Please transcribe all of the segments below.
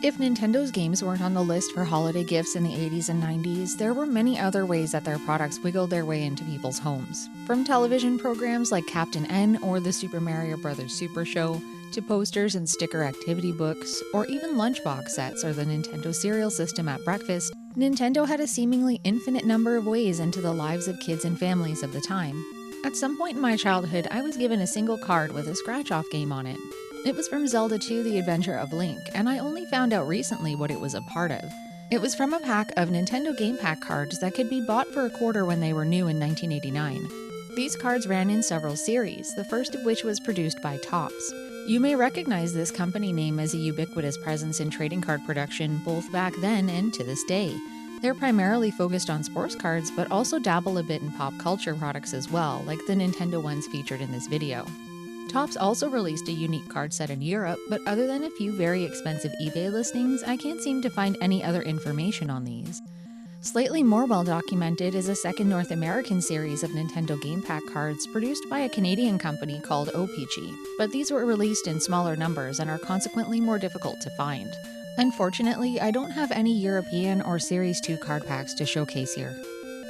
If Nintendo's games weren't on the list for holiday gifts in the 80s and 90s, there were many other ways that their products wiggled their way into people's homes. From television programs like Captain N or the Super Mario Bros. Super Show, to posters and sticker activity books, or even lunchbox sets or the Nintendo cereal system at breakfast, Nintendo had a seemingly infinite number of ways into the lives of kids and families of the time. At some point in my childhood, I was given a single card with a scratch-off game on it. It was from Zelda II, The Adventure of Link, and I only found out recently what it was a part of. It was from a pack of Nintendo Game Pack cards that could be bought for a quarter when they were new in 1989. These cards ran in several series, the first of which was produced by Topps. You may recognize this company name as a ubiquitous presence in trading card production both back then and to this day. They're primarily focused on sports cards, but also dabble a bit in pop culture products as well, like the Nintendo ones featured in this video. Topps also released a unique card set in Europe, but other than a few very expensive eBay listings, I can't seem to find any other information on these. Slightly more well documented is a second North American series of Nintendo Game Pack cards produced by a Canadian company called O Pee Chee, but these were released in smaller numbers and are consequently more difficult to find. Unfortunately, I don't have any European or Series 2 card packs to showcase here.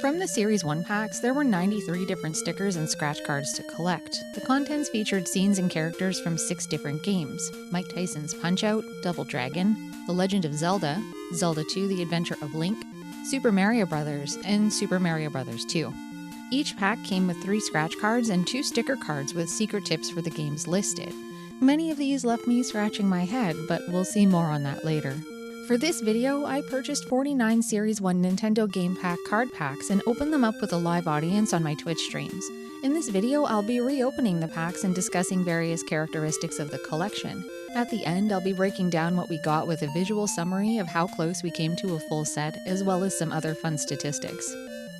From the Series 1 packs, there were 93 different stickers and scratch cards to collect. The contents featured scenes and characters from 6 different games: Mike Tyson's Punch-Out!, Double Dragon, The Legend of Zelda, Zelda II: The Adventure of Link, Super Mario Bros., and Super Mario Bros. 2. Each pack came with 3 scratch cards and 2 sticker cards with secret tips for the games listed. Many of these left me scratching my head, but we'll see more on that later. For this video, I purchased 49 Series 1 Nintendo Game Pack card packs and opened them up with a live audience on my Twitch streams. In this video, I'll be reopening the packs and discussing various characteristics of the collection. At the end, I'll be breaking down what we got with a visual summary of how close we came to a full set, as well as some other fun statistics.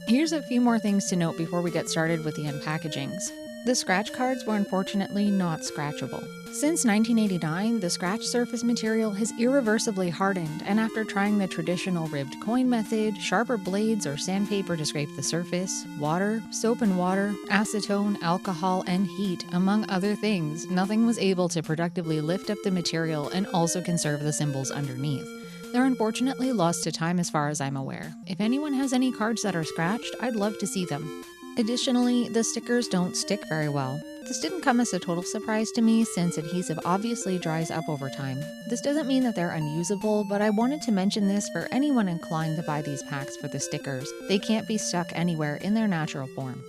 Here's a few more things to note before we get started with the unpackagings. The scratch cards were unfortunately not scratchable. Since 1989, the scratch surface material has irreversibly hardened, and after trying the traditional ribbed coin method, sharper blades or sandpaper to scrape the surface, water, soap and water, acetone, alcohol, and heat, among other things, nothing was able to productively lift up the material and also conserve the symbols underneath. They're unfortunately lost to time as far as I'm aware. If anyone has any cards that are scratched, I'd love to see them. Additionally, the stickers don't stick very well. This didn't come as a total surprise to me since adhesive obviously dries up over time. This doesn't mean that they're unusable, but I wanted to mention this for anyone inclined to buy these packs for the stickers. They can't be stuck anywhere in their natural form.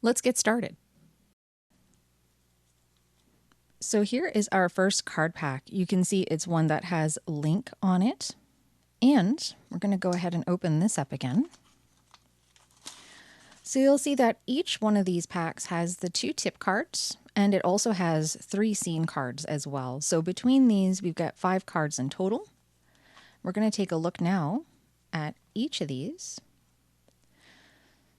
Let's get started. So here is our first card pack. You can see it's one that has Link on it. And we're going to go ahead and open this up again. So you'll see that each one of these packs has the 2 tip cards, and it also has 3 scene cards as well. So between these, we've got 5 cards in total. We're going to take a look now at each of these.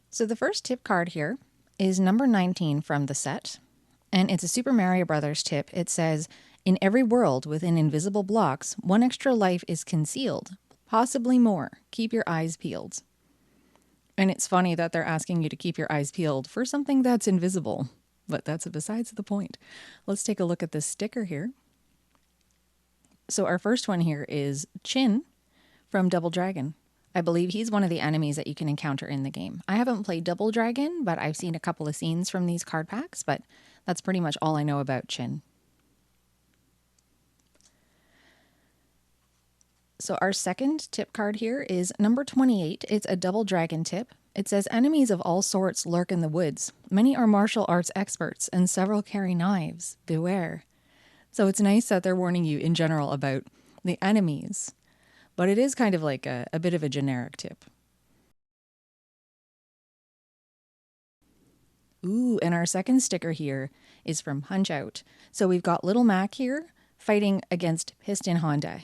So the first tip card here is number 19 from the set, and it's a Super Mario Bros. Tip. It says, "In every world within invisible blocks, 1 extra life is concealed, possibly more. Keep your eyes peeled." And it's funny that they're asking you to keep your eyes peeled for something that's invisible, but that's besides the point. Let's take a look at this sticker here. So our first one here is Chin from Double Dragon. I believe he's one of the enemies that you can encounter in the game. I haven't played Double Dragon, but I've seen a couple of scenes from these card packs, but that's pretty much all I know about Chin. So our second tip card here is number 28. It's a Double Dragon tip. It says, "Enemies of all sorts lurk in the woods. Many are martial arts experts, and several carry knives. Beware." So it's nice that they're warning you in general about the enemies, but it is kind of like a bit of a generic tip. Ooh, and our second sticker here is from Punch-Out. So we've got Little Mac here fighting against Piston Honda.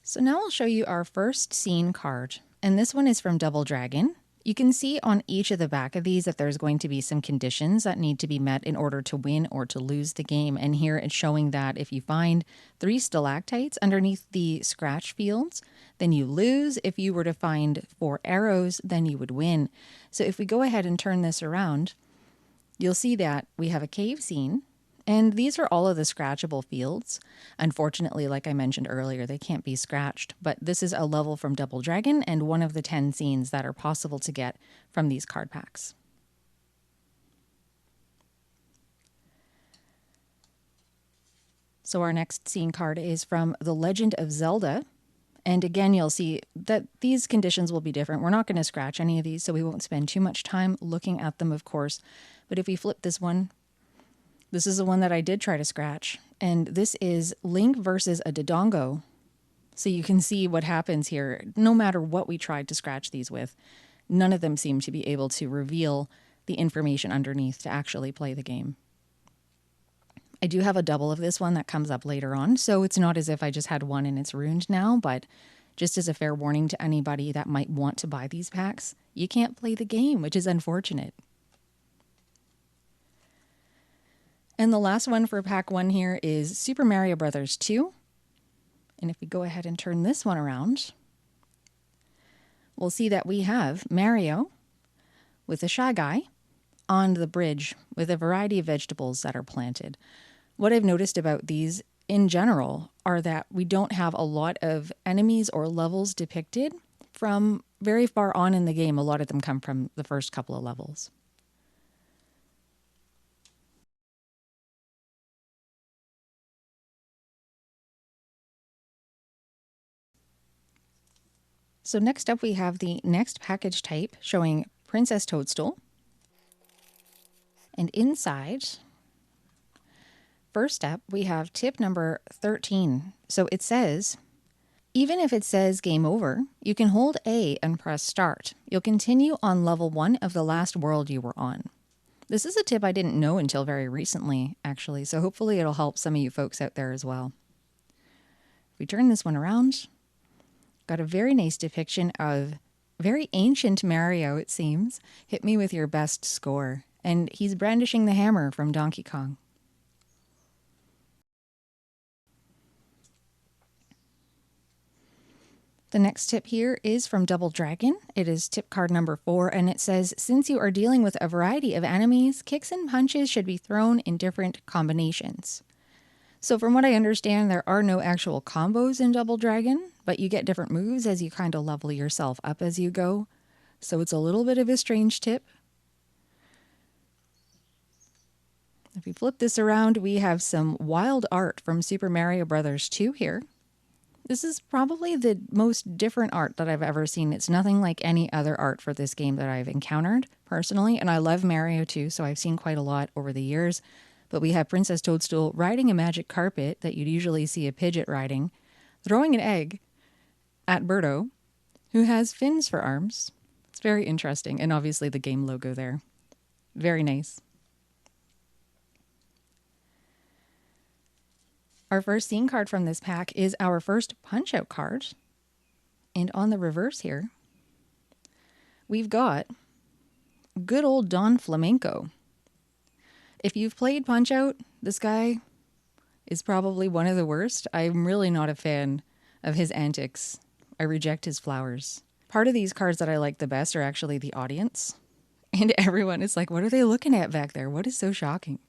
So now I'll show you our first scene card, and this one is from Double Dragon. You can see on each of the back of these that there's going to be some conditions that need to be met in order to win or to lose the game, and here it's showing that if you find 3 stalactites underneath the scratch fields, then you lose. If you were to find 4 arrows, then you would win. So if we go ahead and turn this around, You'll see that we have a cave scene, and these are all of the scratchable fields. Unfortunately, like I mentioned earlier, they can't be scratched, but this is a level from Double Dragon and one of the 10 scenes that are possible to get from these card packs. So our next scene card is from The Legend of Zelda. And again, you'll see that these conditions will be different. We're not going to scratch any of these, so we won't spend too much time looking at them, of course. But if we flip this one, this is the one that I did try to scratch. And this is Link versus a Dodongo. So you can see what happens here. No matter what we tried to scratch these with, none of them seem to be able to reveal the information underneath to actually play the game. I do have a double of this one that comes up later on, so it's not as if I just had one and it's ruined now, but just as a fair warning to anybody that might want to buy these packs, you can't play the game, which is unfortunate. And the last one for pack 1 here is Super Mario Bros. 2. And if we go ahead and turn this one around, we'll see that we have Mario with a Shy Guy on the bridge with a variety of vegetables that are planted. What I've noticed about these in general are that we don't have a lot of enemies or levels depicted from very far on in the game. A lot of them come from the first couple of levels. So next up we have the next package type showing Princess Toadstool. And inside, first up, we have tip number 13. So it says, even if it says game over, you can hold A and press start. You'll continue on level 1 of the last world you were on. This is a tip I didn't know until very recently, actually, so hopefully it'll help some of you folks out there as well. If we turn this one around, got a very nice depiction of very ancient Mario, it seems. Hit me with your best score. And he's brandishing the hammer from Donkey Kong. The next tip here is from Double Dragon. It is tip card number 4, and it says, since you are dealing with a variety of enemies, kicks and punches should be thrown in different combinations. So from what I understand, there are no actual combos in Double Dragon, but you get different moves as you kind of level yourself up as you go. So it's a little bit of a strange tip. If we flip this around, we have some wild art from Super Mario Bros. 2 here. This is probably the most different art that I've ever seen. It's nothing like any other art for this game that I've encountered personally, and I love Mario too, so I've seen quite a lot over the years. But we have Princess Toadstool riding a magic carpet that you'd usually see a Pidgeot riding, throwing an egg at Birdo, who has fins for arms. It's very interesting, and obviously the game logo there. Very nice. Our first scene card from this pack is our first Punch-Out card. And on the reverse here, we've got good old Don Flamenco. If you've played Punch-Out, this guy is probably one of the worst. I'm really not a fan of his antics. I reject his flowers. Part of these cards that I like the best are actually the audience. And everyone is like, what are they looking at back there? What is so shocking?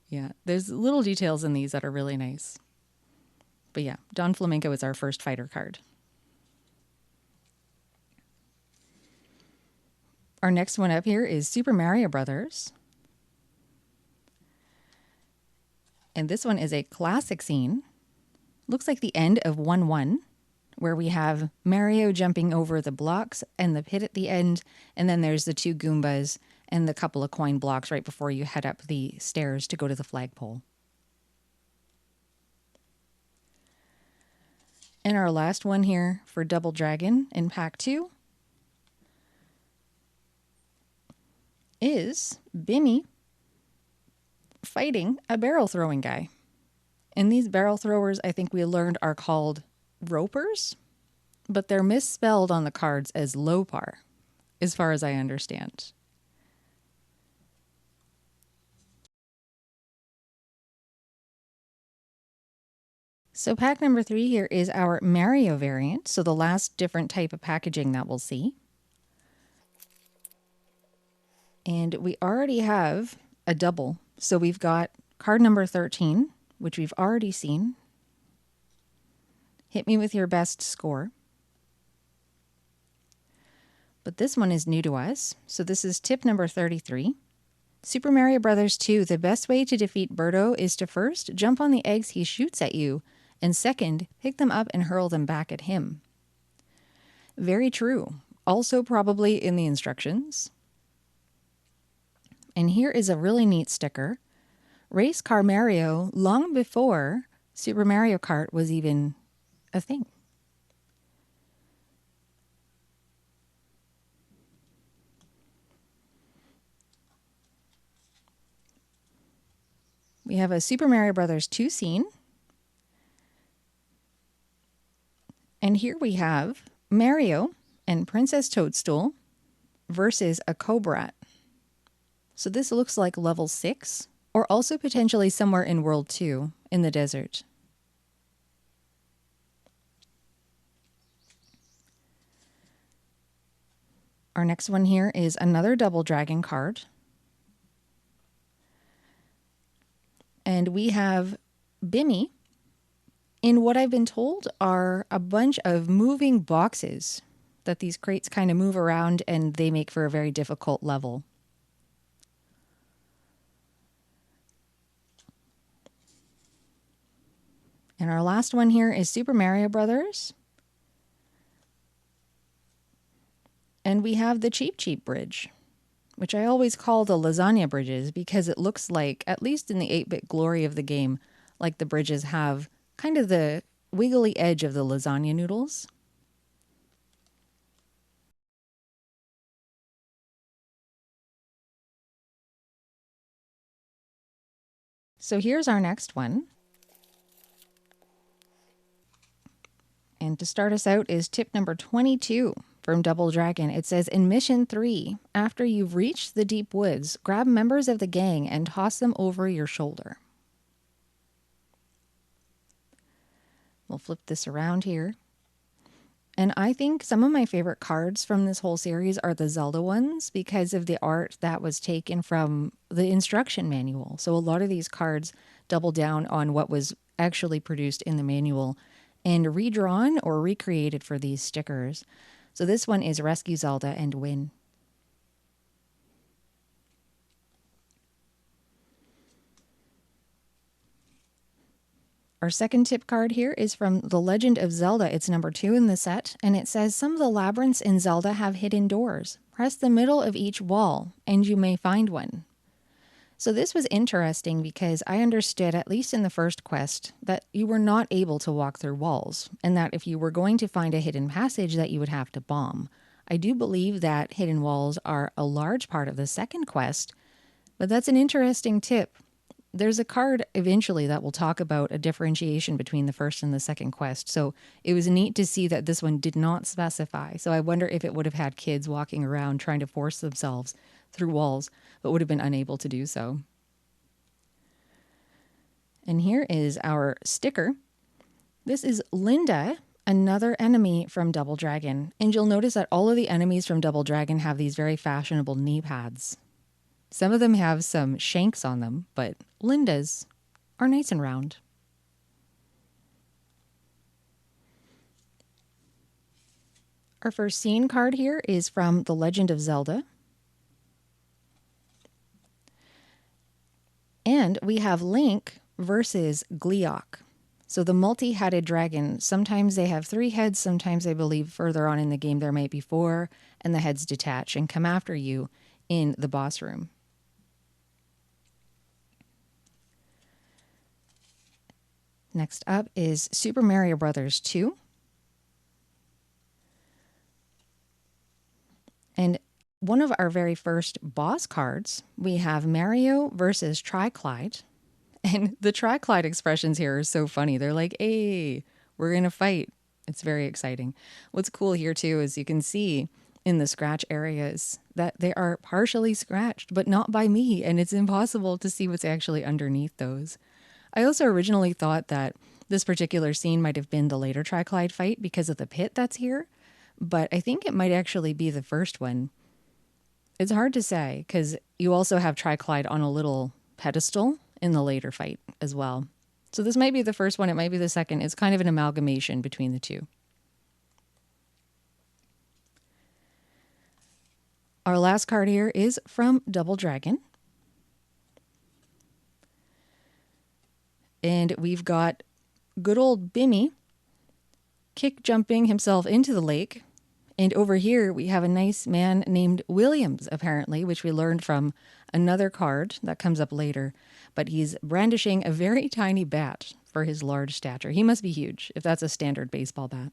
Yeah, there's little details in these that are really nice. But yeah, Don Flamenco is our first fighter card. Our next one up here is Super Mario Brothers. And this one is a classic scene. Looks like the end of 1-1, where we have Mario jumping over the blocks and the pit at the end, and then there's the 2 Goombas and the couple of coin blocks right before you head up the stairs to go to the flagpole. And our last one here for Double Dragon in pack 2 is Bimmy fighting a barrel throwing guy. And these barrel throwers, I think we learned, are called ropers, but they're misspelled on the cards as Lopar, as far as I understand. So pack number 3 here is our Mario variant, so the last different type of packaging that we'll see. And we already have a double. So we've got card number 13, which we've already seen. Hit me with your best score. But this one is new to us. So this is tip number 33. Super Mario Bros. 2, the best way to defeat Birdo is to first jump on the eggs he shoots at you, and second, pick them up and hurl them back at him. Very true. Also probably in the instructions. And here is a really neat sticker. Race Car Mario long before Super Mario Kart was even a thing. We have a Super Mario Bros. 2 scene. And here we have Mario and Princess Toadstool versus a Cobrat. So this looks like level 6, or also potentially somewhere in World 2 in the desert. Our next one here is another Double Dragon card. And we have Bimmy in what I've been told are a bunch of moving boxes that these crates kind of move around, and they make for a very difficult level. And our last one here is Super Mario Brothers. And we have the Cheep Cheep Bridge, which I always call the lasagna bridges because it looks like, at least in the 8-bit glory of the game, like the bridges have kind of the wiggly edge of the lasagna noodles. So here's our next one. And to start us out is tip number 22 from Double Dragon. It says, in Mission 3, after you've reached the deep woods, grab members of the gang and toss them over your shoulder. We'll flip this around here. And I think some of my favorite cards from this whole series are the Zelda ones because of the art that was taken from the instruction manual. So a lot of these cards double down on what was actually produced in the manual and redrawn or recreated for these stickers. So this one is Rescue Zelda and Win. Our second tip card here is from The Legend of Zelda. It's number 2 in the set, and it says, some of the labyrinths in Zelda have hidden doors. Press the middle of each wall, and you may find one. So this was interesting because I understood, at least in the first quest, that you were not able to walk through walls, and that if you were going to find a hidden passage that you would have to bomb. I do believe that hidden walls are a large part of the second quest, but that's an interesting tip. There's a card eventually that will talk about a differentiation between the first and the second quest. So it was neat to see that this one did not specify. So I wonder if it would have had kids walking around trying to force themselves through walls, but would have been unable to do so. And here is our sticker. This is Linda, another enemy from Double Dragon. And you'll notice that all of the enemies from Double Dragon have these very fashionable knee pads. Some of them have some shanks on them, but Linda's are nice and round. Our first scene card here is from The Legend of Zelda. And we have Link versus Gleeok. So the multi-headed dragon, sometimes they have 3 heads, sometimes I believe further on in the game there might be 4, and the heads detach and come after you in the boss room. Next up is Super Mario Bros. 2. And one of our very first boss cards, we have Mario versus Triclyde. And the Triclyde expressions here are so funny. They're like, hey, we're going to fight. It's very exciting. What's cool here, too, is you can see in the scratch areas that they are partially scratched, but not by me. And it's impossible to see what's actually underneath those. I also originally thought that this particular scene might have been the later Triclyde fight because of the pit that's here, but I think it might actually be the first one. It's hard to say because you also have Triclide on a little pedestal in the later fight as well. So this might be the first one, it might be the second. It's kind of an amalgamation between the two. Our last card here is from Double Dragon. And we've got good old Bimmy kick jumping himself into the lake. And over here we have a nice man named Williams, apparently, which we learned from another card that comes up later. But he's brandishing a very tiny bat for his large stature. He must be huge if that's a standard baseball bat.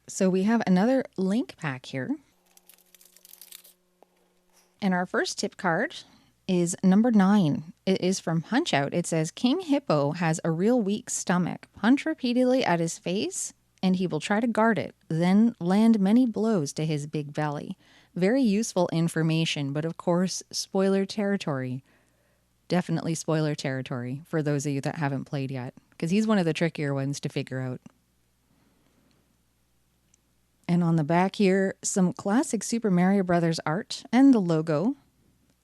So we have another Link pack here. And our first tip card is number 9. It is from Punch Out. It says, King Hippo has a real weak stomach. Punch repeatedly at his face, and he will try to guard it, then land many blows to his big belly. Very useful information, but of course, spoiler territory. Definitely spoiler territory for those of you that haven't played yet, because he's one of the trickier ones to figure out. And on the back here, some classic Super Mario Brothers art and the logo.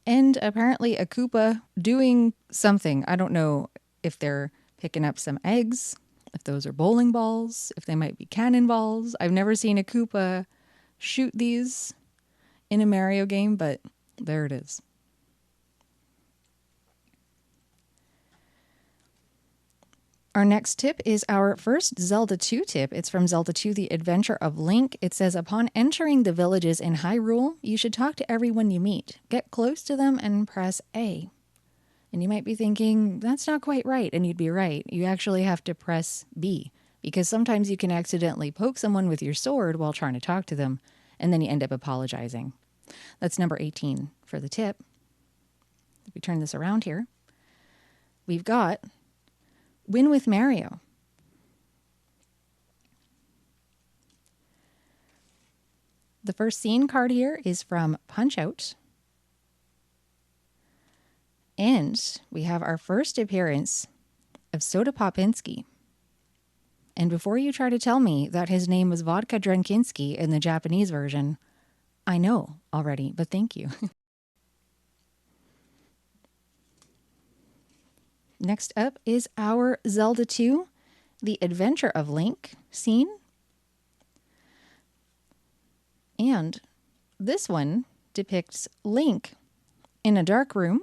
And apparently a Koopa doing something. I don't know if they're picking up some eggs, if those are bowling balls, if they might be cannonballs. I've never seen a Koopa shoot these in a Mario game, but there it is. Our next tip is our first Zelda II tip. It's from Zelda II, The Adventure of Link. It says, upon entering the villages in Hyrule, you should talk to everyone you meet. Get close to them and press A. And you might be thinking, that's not quite right. And you'd be right. You actually have to press B, because sometimes you can accidentally poke someone with your sword while trying to talk to them, and then you end up apologizing. That's number 18 for the tip. If we turn this around here, we've got Win with Mario. The first scene card here is from Punch Out. And we have our first appearance of Soda Popinski. And before you try to tell me that his name was Vodka Drankinski in the Japanese version, I know already, but thank you. Next up is our Zelda II, The Adventure of Link scene. And this one depicts Link in a dark room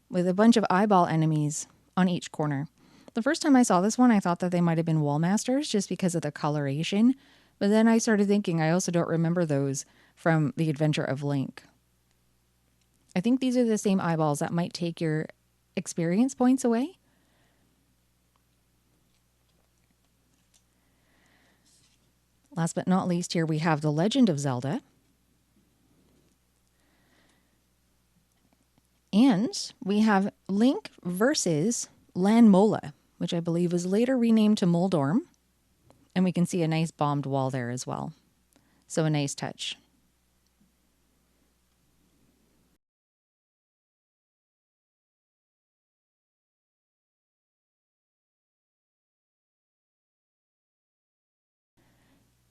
with a bunch of eyeball enemies on each corner. The first time I saw this one, I thought that they might have been wall masters just because of the coloration. But then I started thinking I also don't remember those from The Adventure of Link. I think these are the same eyeballs that might take your experience points away. Last but not least, here we have The Legend of Zelda. And we have Link versus Lanmola, which I believe was later renamed to Moldorm. And we can see a nice bombed wall there as well. So a nice touch.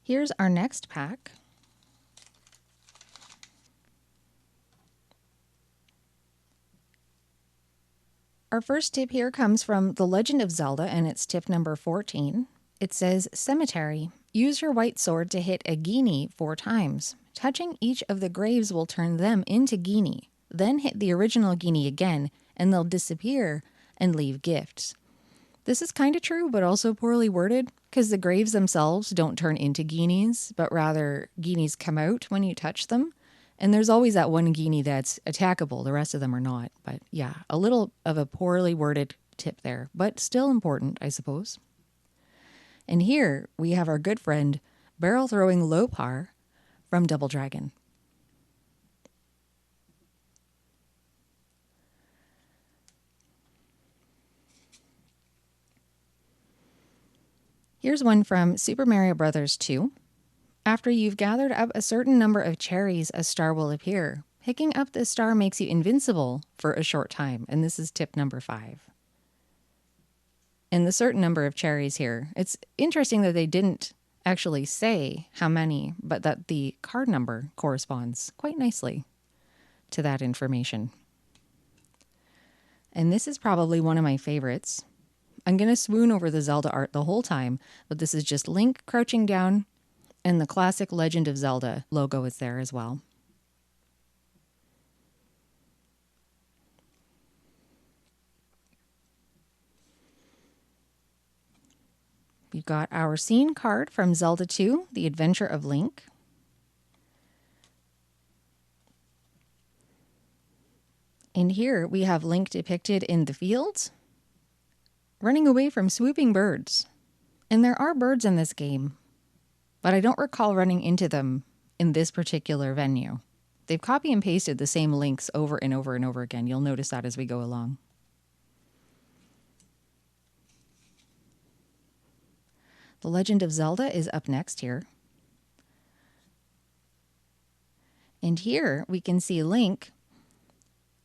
Here's our next pack. Our first tip here comes from The Legend of Zelda, and it's tip number 14. It says, Cemetery. Use your white sword to hit a Genie 4 times. Touching each of the graves will turn them into Genie. Then hit the original Genie again, and they'll disappear and leave gifts. This is kind of true, but also poorly worded, because the graves themselves don't turn into Genies, but rather Genies come out when you touch them. And there's always that one Genie that's attackable. The rest of them are not. But yeah, a little of a poorly worded tip there, but still important, I suppose. And here we have our good friend, Barrel Throwing Lopar from Double Dragon. Here's one from Super Mario Bros. 2. After you've gathered up a certain number of cherries, a star will appear. Picking up this star makes you invincible for a short time. And this is tip number 5. and the certain number of cherries here. It's interesting that they didn't actually say how many, but that the card number corresponds quite nicely to that information. And this is probably one of my favorites. I'm going to swoon over the Zelda art the whole time, but this is just Link crouching down, and the classic Legend of Zelda logo is there as well. We've got our scene card from Zelda II, The Adventure of Link. And here we have Link depicted in the fields, running away from swooping birds. And there are birds in this game, but I don't recall running into them in this particular venue. They've copy and pasted the same links over and over and over again. You'll notice that as we go along. The Legend of Zelda is up next here. And here we can see Link,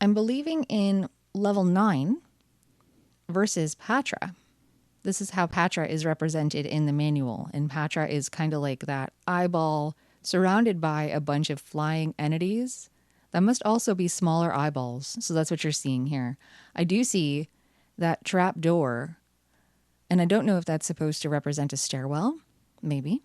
I'm believing in level 9 versus Patra. This is how Patra is represented in the manual. And Patra is kind of like that eyeball surrounded by a bunch of flying entities. That must also be smaller eyeballs. So that's what you're seeing here. I do see that trap door, and I don't know if that's supposed to represent a stairwell. Maybe.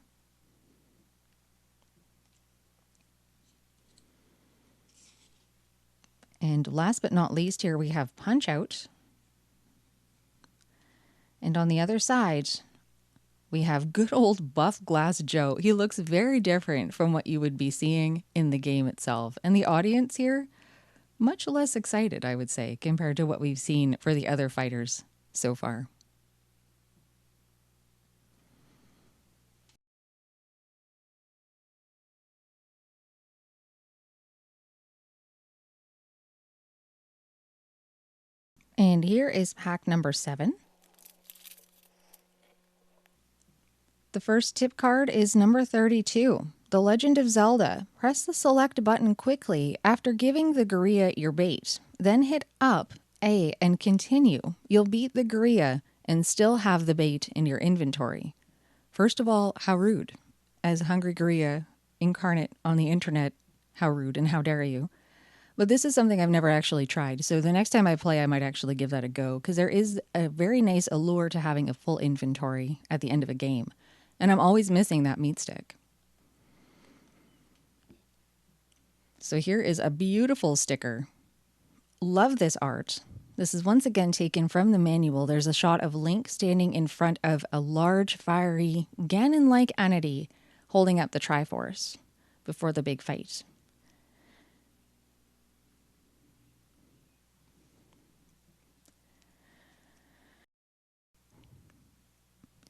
And last but not least, here we have Punch Out. And on the other side, we have good old Buff Glass Joe. He looks very different from what you would be seeing in the game itself. And the audience here, much less excited, I would say, compared to what we've seen for the other fighters so far. And here is pack number 7. The first tip card is number 32, The Legend of Zelda. Press the select button quickly after giving the Goriya your bait. Then hit up, A, and continue. You'll beat the Goriya and still have the bait in your inventory. First of all, how rude. As hungrygoriya incarnate on the internet, how rude and how dare you. But this is something I've never actually tried, so the next time I play, I might actually give that a go, because there is a very nice allure to having a full inventory at the end of a game, and I'm always missing that meat stick. So here is a beautiful sticker. Love this art. This is once again taken from the manual. There's a shot of Link standing in front of a large, fiery, Ganon-like entity holding up the Triforce before the big fight.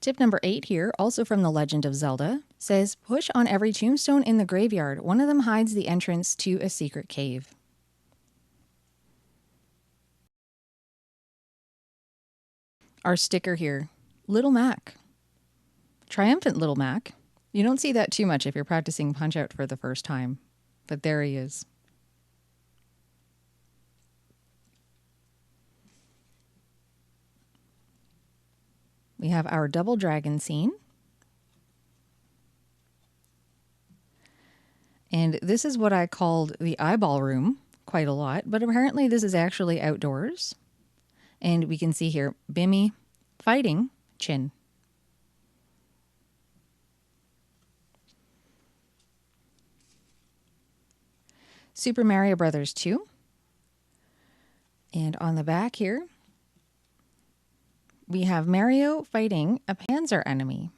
Tip number 8 here, also from The Legend of Zelda, says push on every tombstone in the graveyard. One of them hides the entrance to a secret cave. Our sticker here, Little Mac. Triumphant Little Mac. You don't see that too much if you're practicing Punch Out for the first time, but there he is. We have our double dragon scene. And this is what I called the eyeball room quite a lot, but apparently this is actually outdoors. And we can see here, Bimmy fighting Chin. Super Mario Brothers 2. And on the back here, we have Mario fighting a Panzer enemy.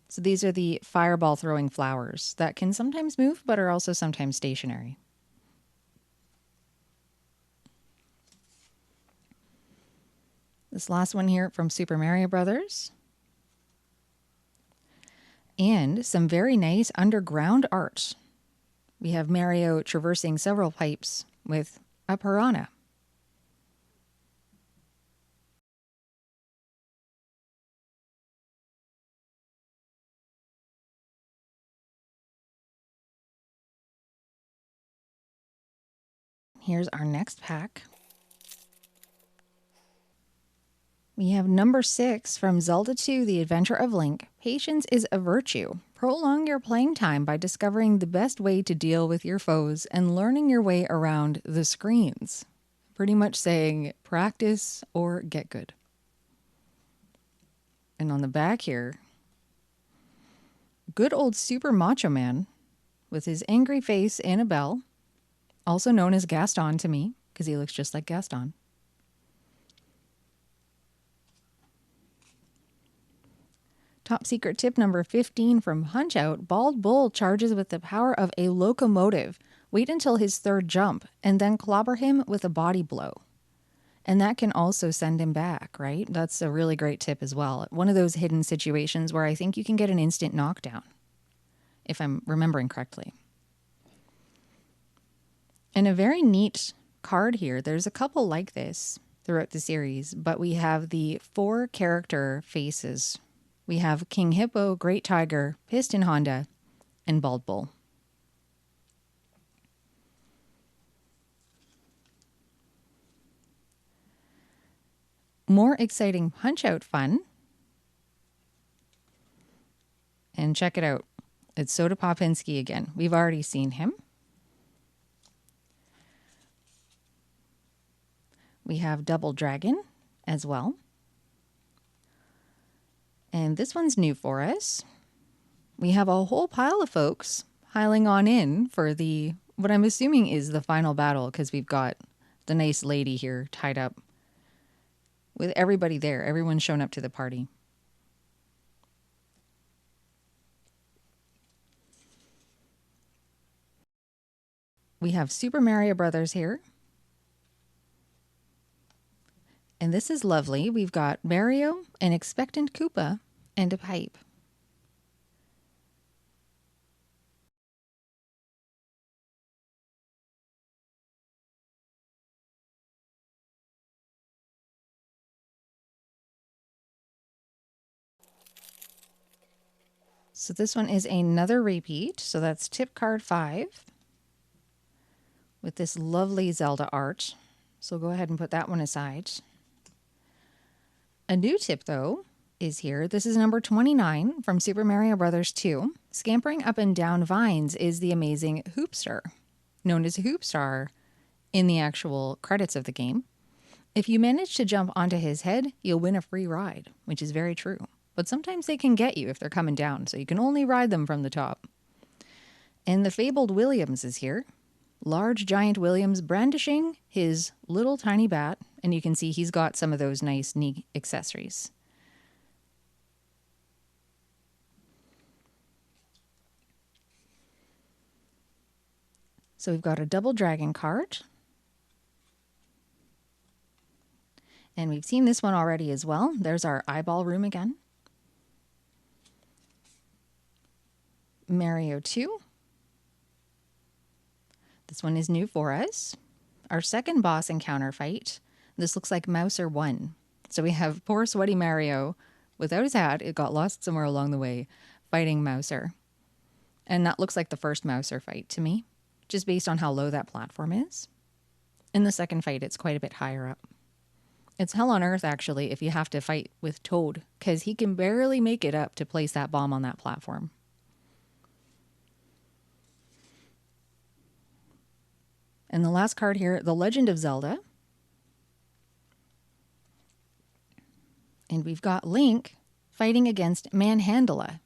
So these are the fireball throwing flowers that can sometimes move, but are also sometimes stationary. This last one here from Super Mario Brothers. And some very nice underground art. We have Mario traversing several pipes with a piranha. Here's our next pack. We have number 6 from Zelda II, The Adventure of Link. Patience is a virtue. Prolong your playing time by discovering the best way to deal with your foes and learning your way around the screens. Pretty much saying practice or get good. And on the back here, good old Super Macho Man with his angry face and a bell, also known as Gaston to me, because he looks just like Gaston. Top secret tip number 15 from Punch Out. Bald Bull charges with the power of a locomotive. Wait until his third jump and then clobber him with a body blow. And that can also send him back, right? That's a really great tip as well. One of those hidden situations where I think you can get an instant knockdown, if I'm remembering correctly. And a very neat card here. There's a couple like this throughout the series, but we have the 4 character faces. We have King Hippo, Great Tiger, Piston Honda, and Bald Bull. More exciting Punch-Out fun. And check it out. It's Soda Popinski again. We've already seen him. We have Double Dragon as well. And this one's new for us. We have a whole pile of folks piling on in for the, what I'm assuming is the final battle, because we've got the nice lady here tied up with everybody there. Everyone's shown up to the party. We have Super Mario Brothers here. And this is lovely. We've got Mario, an expectant Koopa, and a pipe. So this one is another repeat. So that's tip card 5 with this lovely Zelda art. So go ahead and put that one aside. A new tip, though, is here. This is number 29 from Super Mario Bros. 2. Scampering up and down vines is the amazing Hoopster, known as Hoopstar in the actual credits of the game. If you manage to jump onto his head, you'll win a free ride, which is very true. But sometimes they can get you if they're coming down, so you can only ride them from the top. And the fabled Williams is here. Large giant Williams brandishing his little tiny bat, and you can see he's got some of those nice knee accessories. So we've got a double dragon card. And we've seen this one already as well. There's our eyeball room again. Mario 2. This one is new for us. Our second boss encounter fight. This looks like Mouser 1. So we have poor sweaty Mario without his hat. It got lost somewhere along the way, fighting Mouser. And that looks like the first Mouser fight to me, just based on how low that platform is. In the second fight, it's quite a bit higher up. It's hell on earth, actually, if you have to fight with Toad, because he can barely make it up to place that bomb on that platform. And the last card here, The Legend of Zelda. And we've got Link fighting against Manhandla,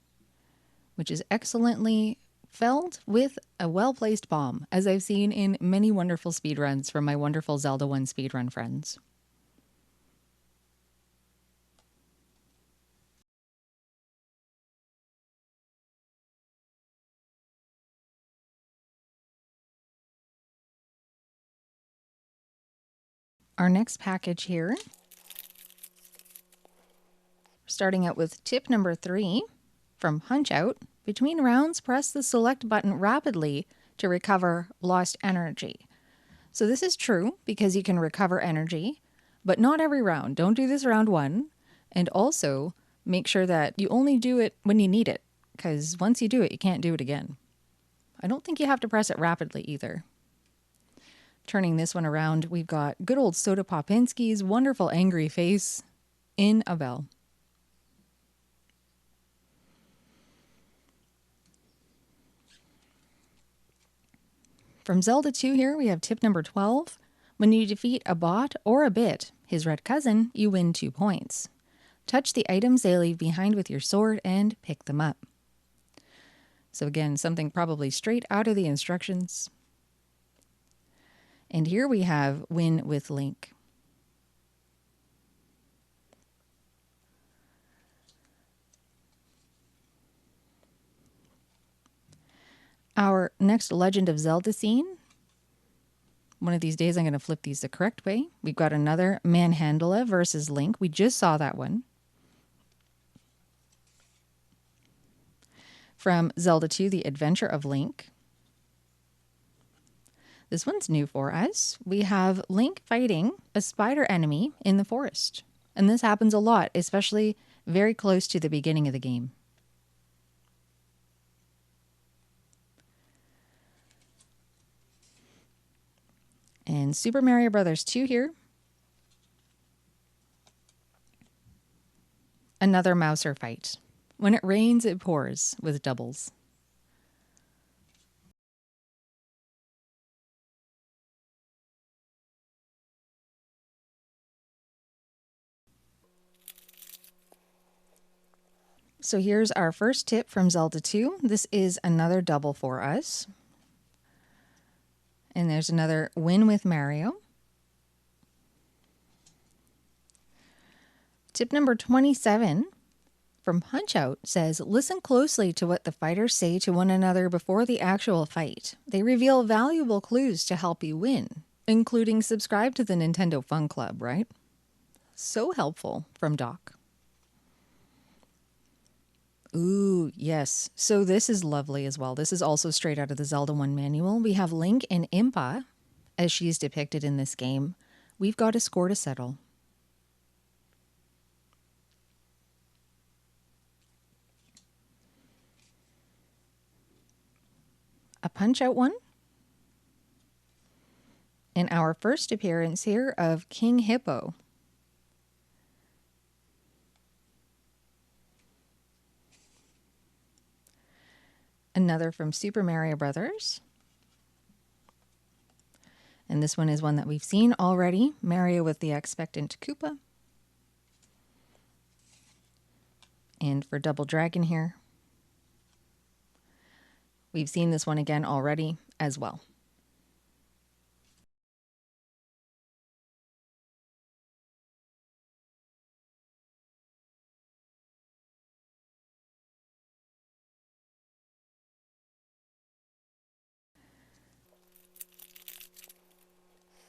which is excellently felled with a well-placed bomb, as I've seen in many wonderful speedruns from my wonderful Zelda 1 speedrun friends. Our next package here, starting out with tip number 3 from Punch Out. Between rounds, press the select button rapidly to recover lost energy. So this is true because you can recover energy, but not every round. Don't do this round 1. And also make sure that you only do it when you need it, because once you do it, you can't do it again. I don't think you have to press it rapidly either. Turning this one around, we've got good old Soda Popinski's wonderful angry face in a bell. From Zelda 2 here, we have tip number 12. When you defeat a bot or a bit, his red cousin, you win 2 points. Touch the items they leave behind with your sword and pick them up. So again, something probably straight out of the instructions. And here we have Win with Link. Our next Legend of Zelda scene. One of these days I'm going to flip these the correct way. We've got another Manhandla versus Link. We just saw that one. From Zelda II, The Adventure of Link. This one's new for us. We have Link fighting a spider enemy in the forest. And this happens a lot, especially very close to the beginning of the game. And Super Mario Bros. 2 here. Another Mouser fight. When it rains, it pours with doubles. So here's our first tip from Zelda 2. This is another double for us. And there's another Win with Mario. Tip number 27 from Punch-Out says, listen closely to what the fighters say to one another before the actual fight. They reveal valuable clues to help you win, including subscribe to the Nintendo Fun Club, right? So helpful from Doc. Ooh, yes. So this is lovely as well. This is also straight out of the Zelda 1 manual. We have Link and Impa, as she's depicted in this game. We've got a score to settle. A Punch-Out one. And our first appearance here of King Hippo. Another from Super Mario Brothers. And this one is one that we've seen already. Mario with the expectant Koopa. And for Double Dragon here, we've seen this one again already as well.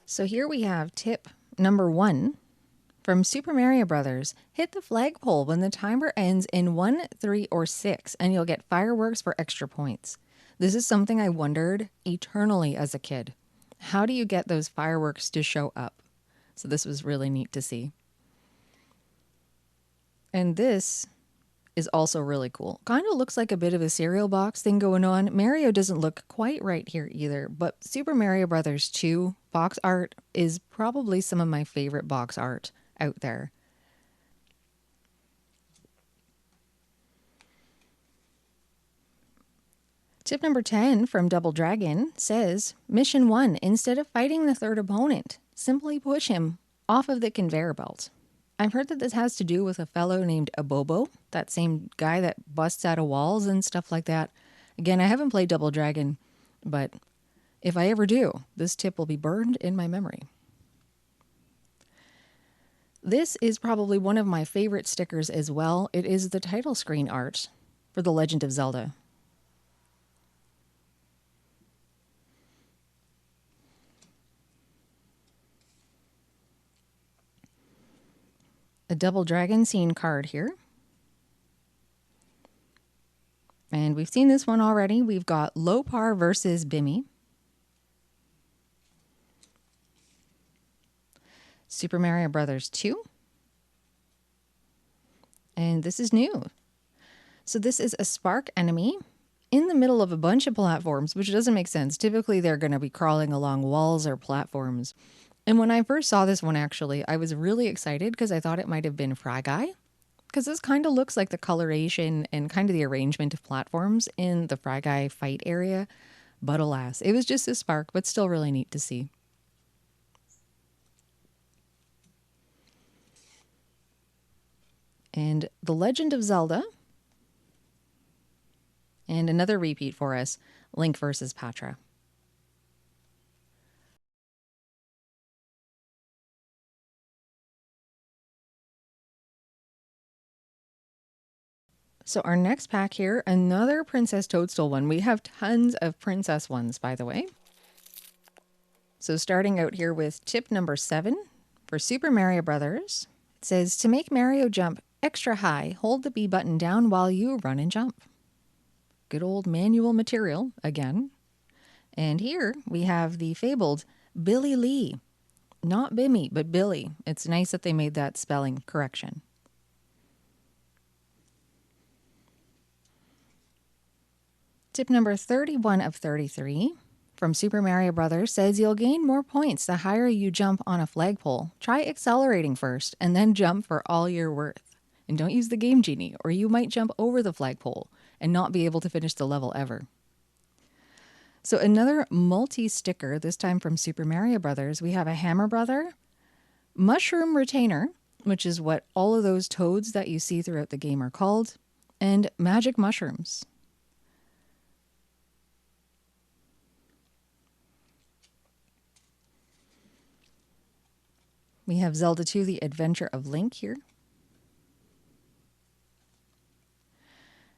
So here we have tip number 1 from Super Mario Brothers. Hit the flagpole when the timer ends in 1, 3, or 6, and you'll get fireworks for extra points. This is something I wondered eternally as a kid. How do you get those fireworks to show up? So this was really neat to see. And this is also really cool. Kind of looks like a bit of a cereal box thing going on. Mario doesn't look quite right here either, but Super Mario Bros. 2 box art is probably some of my favorite box art out there. Tip number 10 from Double Dragon says, Mission 1, instead of fighting the third opponent, simply push him off of the conveyor belt. I've heard that this has to do with a fellow named Abobo, that same guy that busts out of walls and stuff like that. Again, I haven't played Double Dragon, but if I ever do, this tip will be burned in my memory. This is probably one of my favorite stickers as well. It is the title screen art for The Legend of Zelda. A Double Dragon scene card here. And we've seen this one already. We've got Lopar versus Bimmy. Super Mario Bros. 2. And this is new. So this is a spark enemy in the middle of a bunch of platforms, which doesn't make sense. Typically, they're going to be crawling along walls or platforms. And when I first saw this one, actually, I was really excited because I thought it might have been Fry Guy. Because this kind of looks like the coloration and kind of the arrangement of platforms in the Fry Guy fight area. But alas, it was just a spark, but still really neat to see. And The Legend of Zelda. And another repeat for us, Link versus Patra. So our next pack here, another Princess Toadstool one. We have tons of princess ones, by the way. So starting out here with tip number 7 for Super Mario Brothers. It says, to make Mario jump extra high, hold the B button down while you run and jump. Good old manual material again. And here we have the fabled Billy Lee. Not Bimmy, but Billy. It's nice that they made that spelling correction. Tip number 31 of 33 from Super Mario Brothers says you'll gain more points the higher you jump on a flagpole. Try accelerating first and then jump for all you're worth. And don't use the Game Genie or you might jump over the flagpole and not be able to finish the level ever. So another multi-sticker, this time from Super Mario Brothers. We have a Hammer Brother, Mushroom Retainer, which is what all of those toads that you see throughout the game are called, and Magic Mushrooms. We have Zelda II, The Adventure of Link here.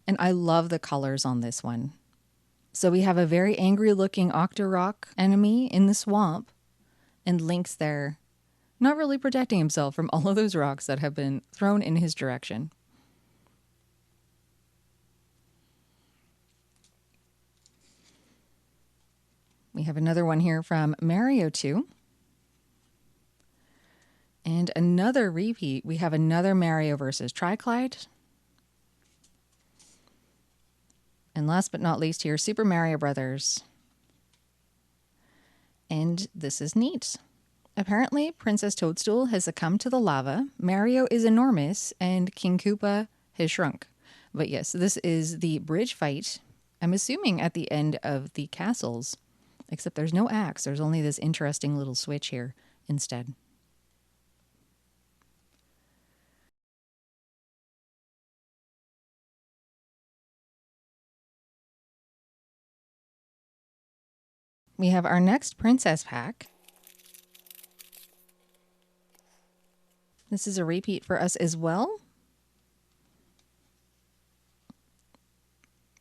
And I love the colors on this one. So we have a very angry looking Octorok enemy in the swamp. And Link's there, not really protecting himself from all of those rocks that have been thrown in his direction. We have another one here from Mario 2. And another repeat, we have another Mario versus Triclyde. And last but not least here, Super Mario Brothers. And this is neat. Apparently, Princess Toadstool has succumbed to the lava, Mario is enormous, and King Koopa has shrunk. But yes, this is the bridge fight, I'm assuming at the end of the castles. Except there's no axe, there's only this interesting little switch here instead. We have our next princess pack. This is a repeat for us as well.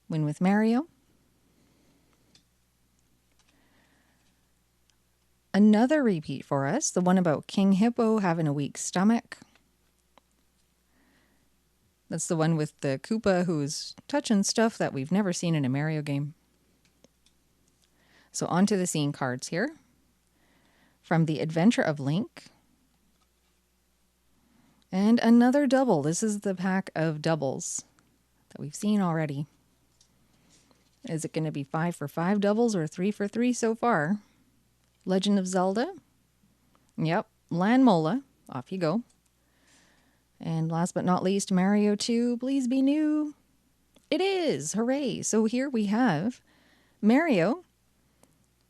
Win with Mario. Another repeat for us, the one about King Hippo having a weak stomach. That's the one with the Koopa who's touching stuff that we've never seen in a Mario game. So on to the scene cards here. From The Adventure of Link. And another double. This is the pack of doubles that we've seen already. Is it going to be 5 for 5 doubles or 3 for 3 so far? Legend of Zelda. Yep. Lan Mola. Off you go. And last but not least, Mario 2. Please be new. It is. Hooray. So here we have Mario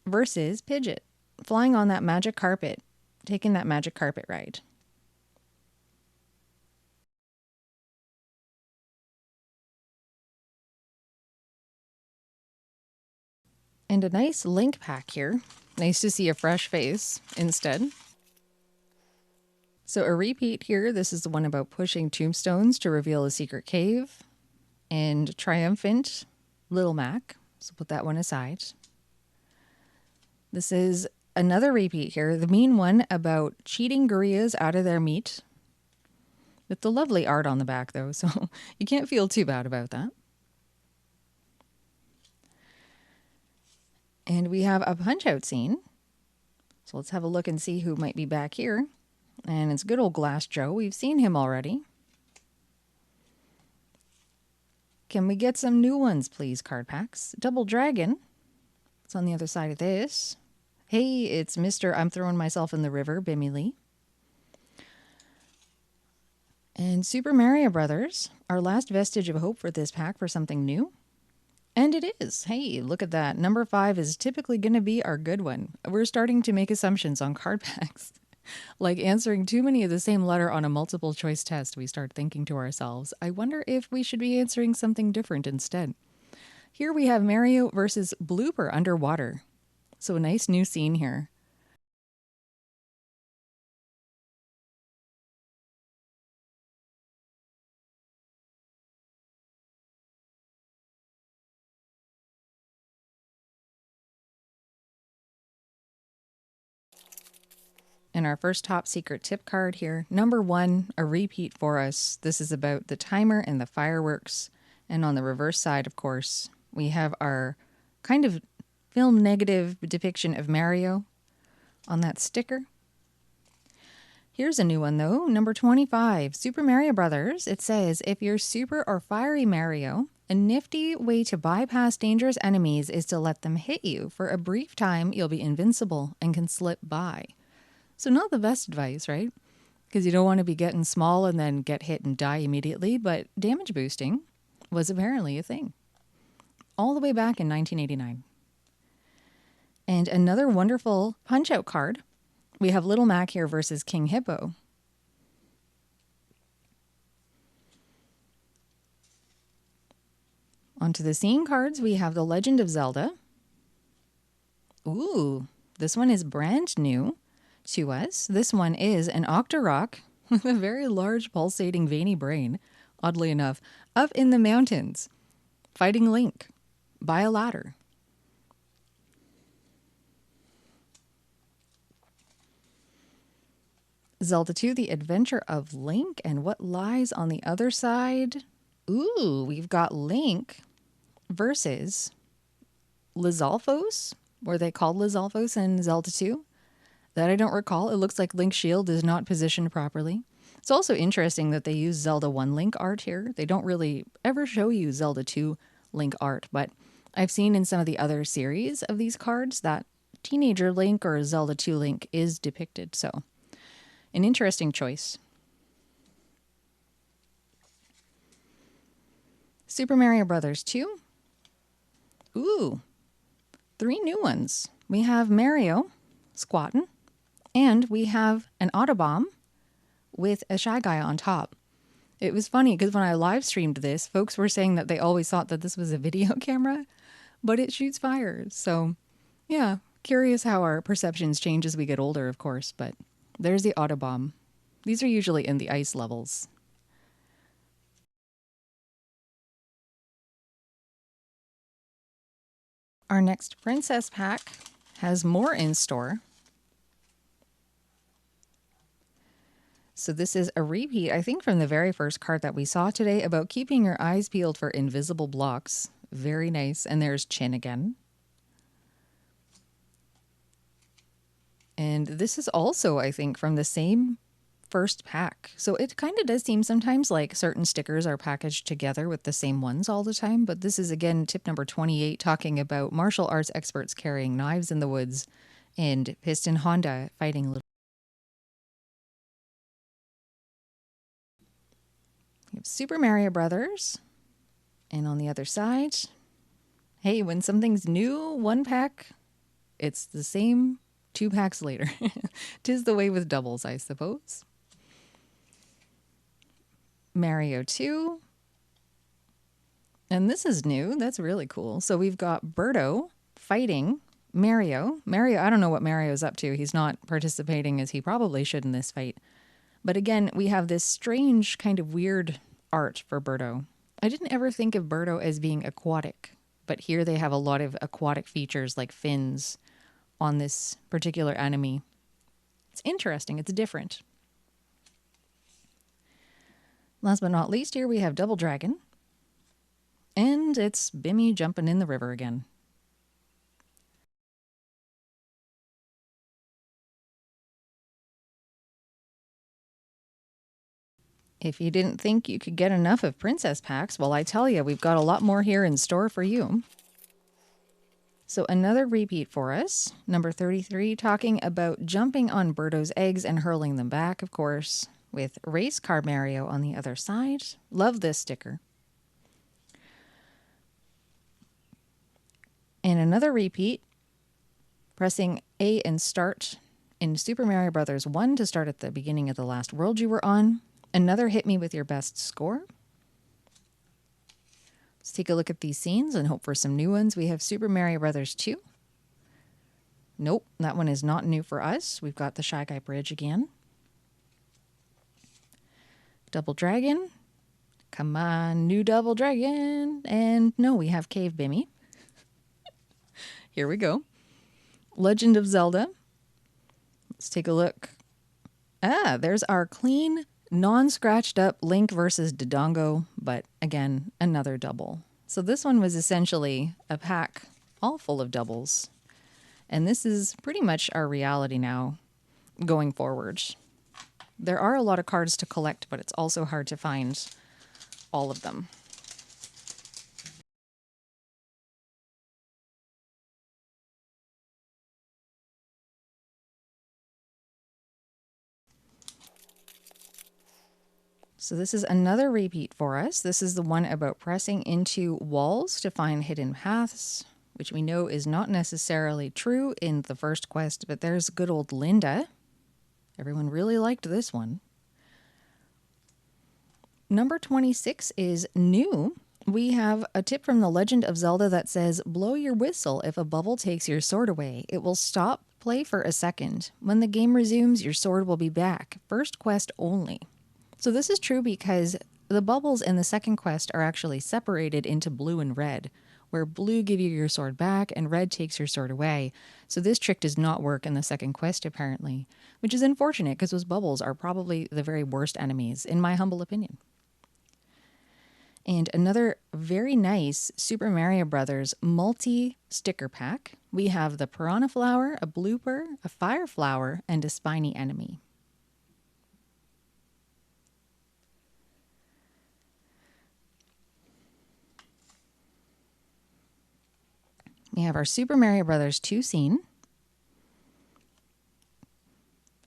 versus Pidgeot, flying on that magic carpet, taking that magic carpet ride. And a nice Link pack here. Nice to see a fresh face instead. So a repeat here. This is the one about pushing tombstones to reveal a secret cave. And Triumphant Little Mac. So put that one aside. This is another repeat here. The mean one about cheating gorillas out of their meat. With the lovely art on the back though, so you can't feel too bad about that. And we have a punch-out scene. So let's have a look and see who might be back here. And it's good old Glass Joe. We've seen him already. Can we get some new ones, please, card packs? Double Dragon. It's on the other side of this. Hey, it's Mr. I'm throwing myself in the river, Bimmy Lee. And Super Mario Brothers, our last vestige of hope for this pack for something new. And it is. Hey, look at that. Number 5 is typically going to be our good one. We're starting to make assumptions on card packs. Like answering too many of the same letter on a multiple choice test, we start thinking to ourselves, I wonder if we should be answering something different instead. Here we have Mario versus Blooper underwater. So a nice new scene here. And our first top secret tip card here. Number 1, a repeat for us. This is about the timer and the fireworks. And on the reverse side, of course, we have our kind of film negative depiction of Mario on that sticker. Here's a new one though, number 25, Super Mario Brothers. It says, if you're super or fiery Mario, a nifty way to bypass dangerous enemies is to let them hit you. For a brief time, you'll be invincible and can slip by. So not the best advice, right? Because you don't want to be getting small and then get hit and die immediately, but damage boosting was apparently a thing. All the way back in 1989. And another wonderful punch-out card. We have Little Mac here versus King Hippo. Onto the scene cards, we have the Legend of Zelda. Ooh, this one is brand new to us. This one is an Octorok with a very large pulsating veiny brain, oddly enough, up in the mountains, fighting Link by a ladder. Zelda II, The Adventure of Link, and what lies on the other side. Ooh, we've got Link versus Lizalfos. Were they called Lizalfos in Zelda II? That I don't recall. It looks like Link's shield is not positioned properly. It's also interesting that they use Zelda 1 Link art here. They don't really ever show you Zelda 2 Link art, but I've seen in some of the other series of these cards that teenager Link or Zelda 2 Link is depicted. So, an interesting choice. Super Mario Brothers 2. Ooh, 3 new ones. We have Mario squatting. And we have an Autobomb with a Shy Guy on top. It was funny because when I live streamed this, folks were saying that they always thought that this was a video camera, but it shoots fire. So, yeah, curious how our perceptions change as we get older, of course. But there's the Autobomb. These are usually in the ice levels. Our next Princess pack has more in store. So this is a repeat, I think, from the very first card that we saw today about keeping your eyes peeled for invisible blocks. Very nice. And there's Chin again. And this is also, I think, from the same first pack. So it kind of does seem sometimes like certain stickers are packaged together with the same ones all the time. But this is, again, tip number 28, talking about martial arts experts carrying knives in the woods and Piston Honda fighting little. We have Super Mario Brothers. And on the other side, hey, when something's new, 1 pack, it's the same 2 packs later. 'Tis the way with doubles, I suppose. Mario 2. And this is new. That's really cool. So we've got Birdo fighting Mario. Mario, I don't know what Mario's up to. He's not participating as he probably should in this fight. But again, we have this strange kind of weird art for Birdo. I didn't ever think of Birdo as being aquatic, but here they have a lot of aquatic features like fins on this particular enemy. It's interesting. It's different. Last but not least, here we have Double Dragon. And it's Bimmy jumping in the river again. If you didn't think you could get enough of princess packs, well, I tell you, we've got a lot more here in store for you. So another repeat for us. Number 33, talking about jumping on Birdo's eggs and hurling them back, of course, with Race Car Mario on the other side. Love this sticker. And another repeat, pressing A and start in Super Mario Bros. 1 to start at the beginning of the last world you were on. Another hit me with your best score. Let's take a look at these scenes and hope for some new ones. We have Super Mario Bros. 2. Nope, that one is not new for us. We've got the Shy Guy Bridge again. Double Dragon. Come on, new Double Dragon. And no, we have Cave Bimmy. Here we go. Legend of Zelda. Let's take a look. There's our clean, non-scratched up Link versus Dodongo, but again, another double. So this one was essentially a pack all full of doubles. And this is pretty much our reality now going forward. There are a lot of cards to collect, but it's also hard to find all of them. So this is another repeat for us. This is the one about pressing into walls to find hidden paths, which we know is not necessarily true in the first quest, but there's good old Linda. Everyone really liked this one. Number 26 is new. We have a tip from the Legend of Zelda that says, blow your whistle if a bubble takes your sword away. It will stop play for a second. When the game resumes, your sword will be back. First quest only. So this is true because the bubbles in the second quest are actually separated into blue and red, where blue give you your sword back and red takes your sword away. So this trick does not work in the second quest, apparently, which is unfortunate because those bubbles are probably the very worst enemies, in my humble opinion. And another very nice Super Mario Bros. Multi-sticker pack. We have the Piranha Flower, a Blooper, a Fire Flower, and a Spiny Enemy. We have our Super Mario Bros. 2 scene.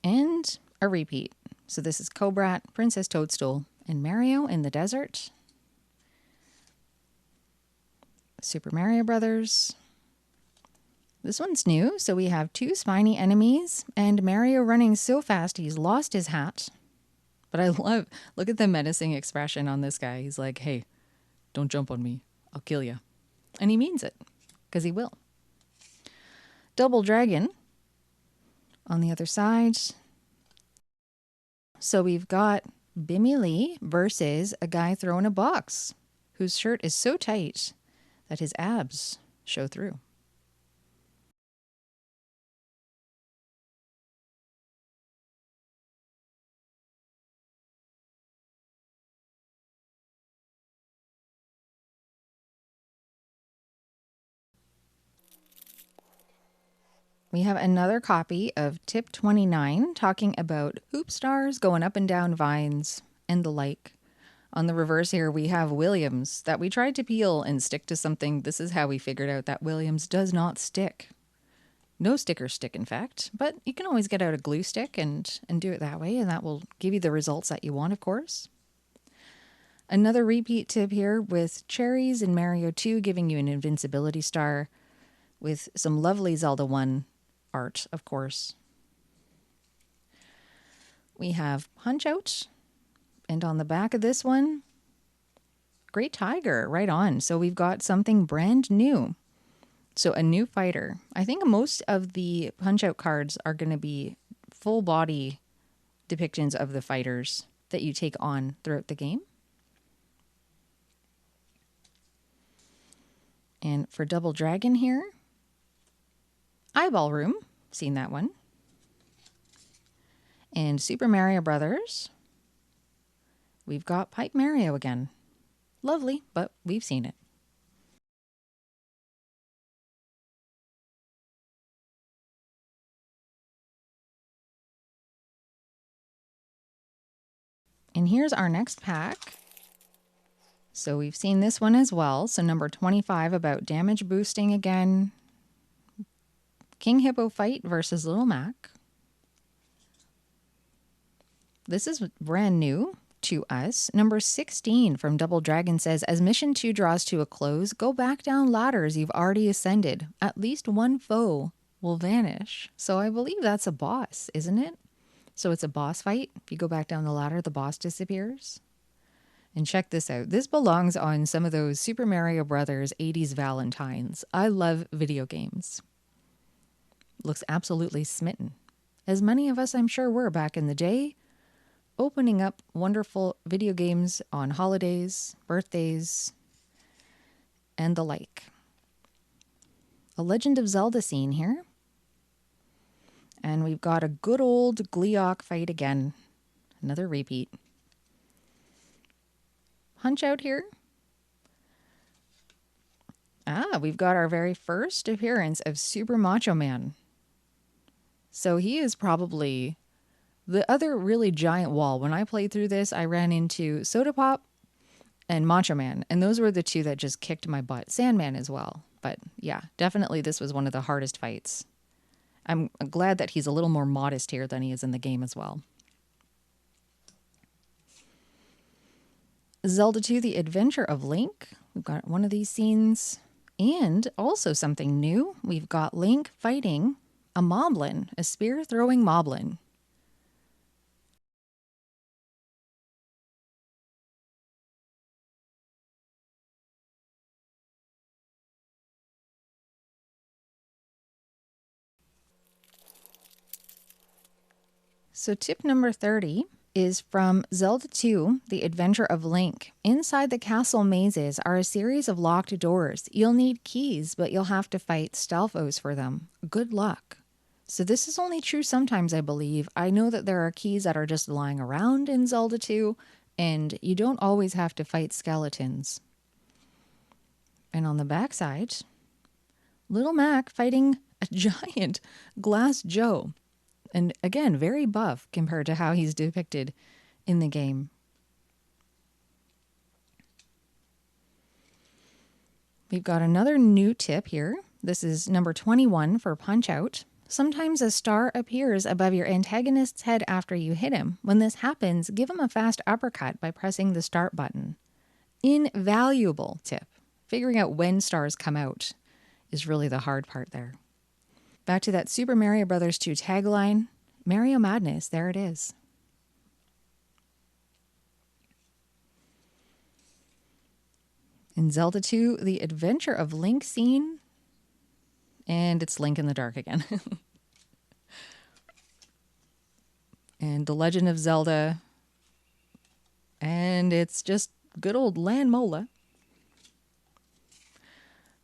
And a repeat. So this is Cobrat, Princess Toadstool, and Mario in the desert. Super Mario Brothers. This one's new, so we have 2 spiny enemies, and Mario running so fast he's lost his hat. But I look at the menacing expression on this guy. He's like, hey, don't jump on me. I'll kill you. And he means it. Because he will. Double Dragon on the other side. So we've got Bimmy Lee versus a guy throwing a box whose shirt is so tight that his abs show through. We have another copy of Tip 29 talking about hoop stars going up and down vines and the like. On the reverse here, we have Williams that we tried to peel and stick to something. This is how we figured out that Williams does not stick. No stickers stick, in fact, but you can always get out a glue stick and do it that way, and that will give you the results that you want, of course. Another repeat tip here with cherries in Mario 2 giving you an invincibility star with some lovely Zelda 1 art, of course. We have Punch Out, and on the back of this one, Great Tiger, right on. So we've got something brand new. So a new fighter. I think most of the Punch Out cards are going to be full body depictions of the fighters that you take on throughout the game. And for Double Dragon here, Eyeball Room, seen that one. And Super Mario Brothers, we've got Pipe Mario again. Lovely, but we've seen it. And here's our next pack. So we've seen this one as well. So number 25 about damage boosting again. King Hippo fight versus Little Mac. This is brand new to us. Number 16 from Double Dragon says, as mission 2 draws to a close, go back down ladders you've already ascended. At least one foe will vanish. So I believe that's a boss, isn't it? So it's a boss fight. If you go back down the ladder, the boss disappears. And check this out. This belongs on some of those Super Mario Brothers 80s Valentines. I love video games. Looks absolutely smitten. As many of us, I'm sure, were back in the day, opening up wonderful video games on holidays, birthdays, and the like. A Legend of Zelda scene here. And we've got a good old Gleeok fight again. Another repeat. Punch Out here. We've got our very first appearance of Super Macho Man. So he is probably the other really giant wall. When I played through this, I ran into Soda Pop and Macho Man. And those were the two that just kicked my butt. Sandman as well. But yeah, definitely this was one of the hardest fights. I'm glad that he's a little more modest here than he is in the game as well. Zelda II, The Adventure of Link. We've got one of these scenes. And also something new. We've got Link fighting a moblin, a spear-throwing moblin. So tip number 30 is from Zelda II, The Adventure of Link. Inside the castle mazes are a series of locked doors. You'll need keys, but you'll have to fight Stalfos for them. Good luck. So this is only true sometimes, I believe. I know that there are keys that are just lying around in Zelda II, and you don't always have to fight skeletons. And on the backside, Little Mac fighting a giant Glass Joe. And again, very buff compared to how he's depicted in the game. We've got another new tip here. This is number 21 for Punch Out. Sometimes a star appears above your antagonist's head after you hit him. When this happens, give him a fast uppercut by pressing the start button. Invaluable tip. Figuring out when stars come out is really the hard part there. Back to that Super Mario Bros. 2 tagline, Mario Madness, there it is. In Zelda 2, The Adventure of Link scene, and it's Link in the dark again. And The Legend of Zelda, and it's just good old Land Mola.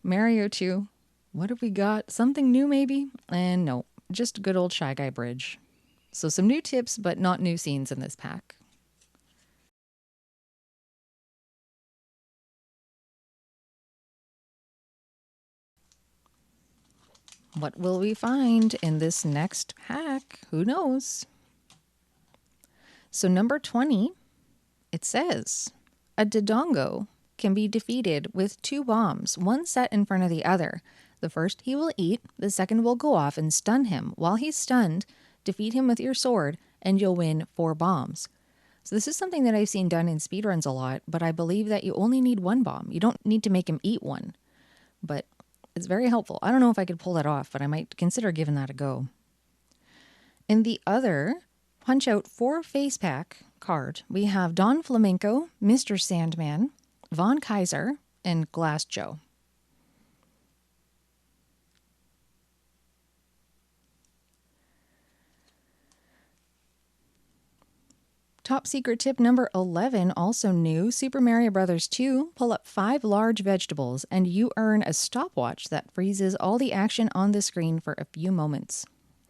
Mario 2. What have we got? Something new maybe? And no, just good old Shy Guy Bridge. So some new tips, but not new scenes in this pack. What will we find in this next pack? Who knows? So number 20, it says, a Dodongo can be defeated with 2 bombs, one set in front of the other. The first he will eat, the second will go off and stun him. While he's stunned, defeat him with your sword, and you'll win 4 bombs. So this is something that I've seen done in speedruns a lot, but I believe that you only need 1 bomb. You don't need to make him eat one, but it's very helpful. I don't know if I could pull that off, but I might consider giving that a go. In the other Punch Out 4 face pack card, we have Don Flamenco, Mr. Sandman, Von Kaiser, and Glass Joe. Top secret tip number 11, also new, Super Mario Bros. 2, pull up 5 large vegetables and you earn a stopwatch that freezes all the action on the screen for a few moments.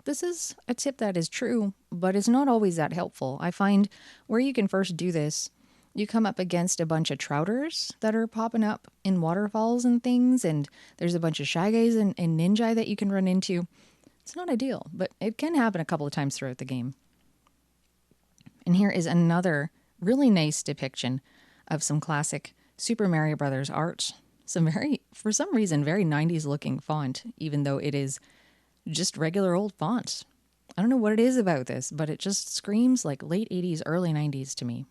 This is a tip that is true, but it's not always that helpful. I find where you can first do this, you come up against a bunch of trouters that are popping up in waterfalls and things, and there's a bunch of Shy Guys and Ninja that you can run into. It's not ideal, but it can happen a couple of times throughout the game. And here is another really nice depiction of some classic Super Mario Brothers art. Some for some reason, very 90s looking font, even though it is just regular old font. I don't know what it is about this, but it just screams like late 80s, early 90s to me.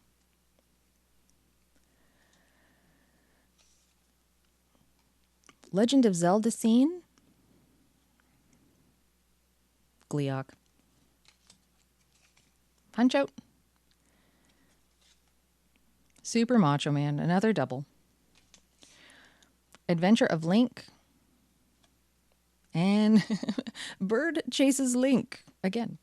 Legend of Zelda scene. Gleeok. Punch Out. Super Macho Man, another double. Adventure of Link. And Bird Chases Link again.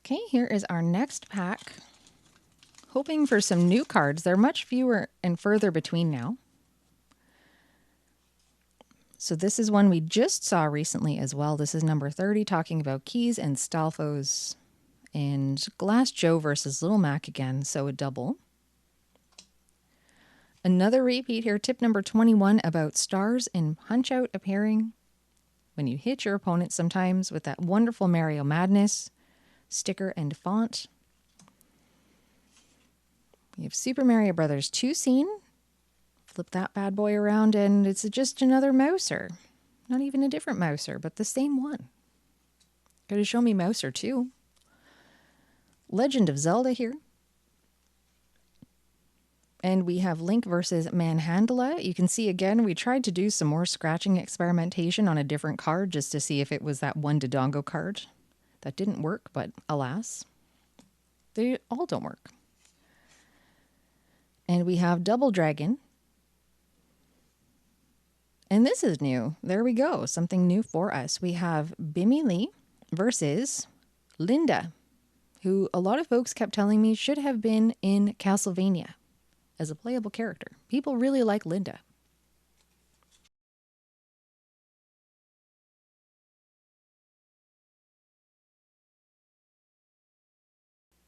Okay, here is our next pack. Hoping for some new cards. They're much fewer and further between now. So this is one we just saw recently as well. This is number 30, talking about Keys and Stalfos. And Glass Joe versus Little Mac again, so a double. Another repeat here, tip number 21 about stars in Punch-Out appearing when you hit your opponent sometimes with that wonderful Mario Madness sticker and font. We have Super Mario Brothers 2 scene. Flip that bad boy around and it's just another Mouser. Not even a different Mouser, but the same one. Gotta show me Mouser too. Legend of Zelda here. And we have Link versus Manhandla. You can see again, we tried to do some more scratching experimentation on a different card just to see if it was that one Dodongo card. That didn't work, but alas, they all don't work. And we have Double Dragon. And this is new. There we go. Something new for us. We have Bimmy Lee versus Linda, who a lot of folks kept telling me should have been in Castlevania as a playable character. People really like Linda.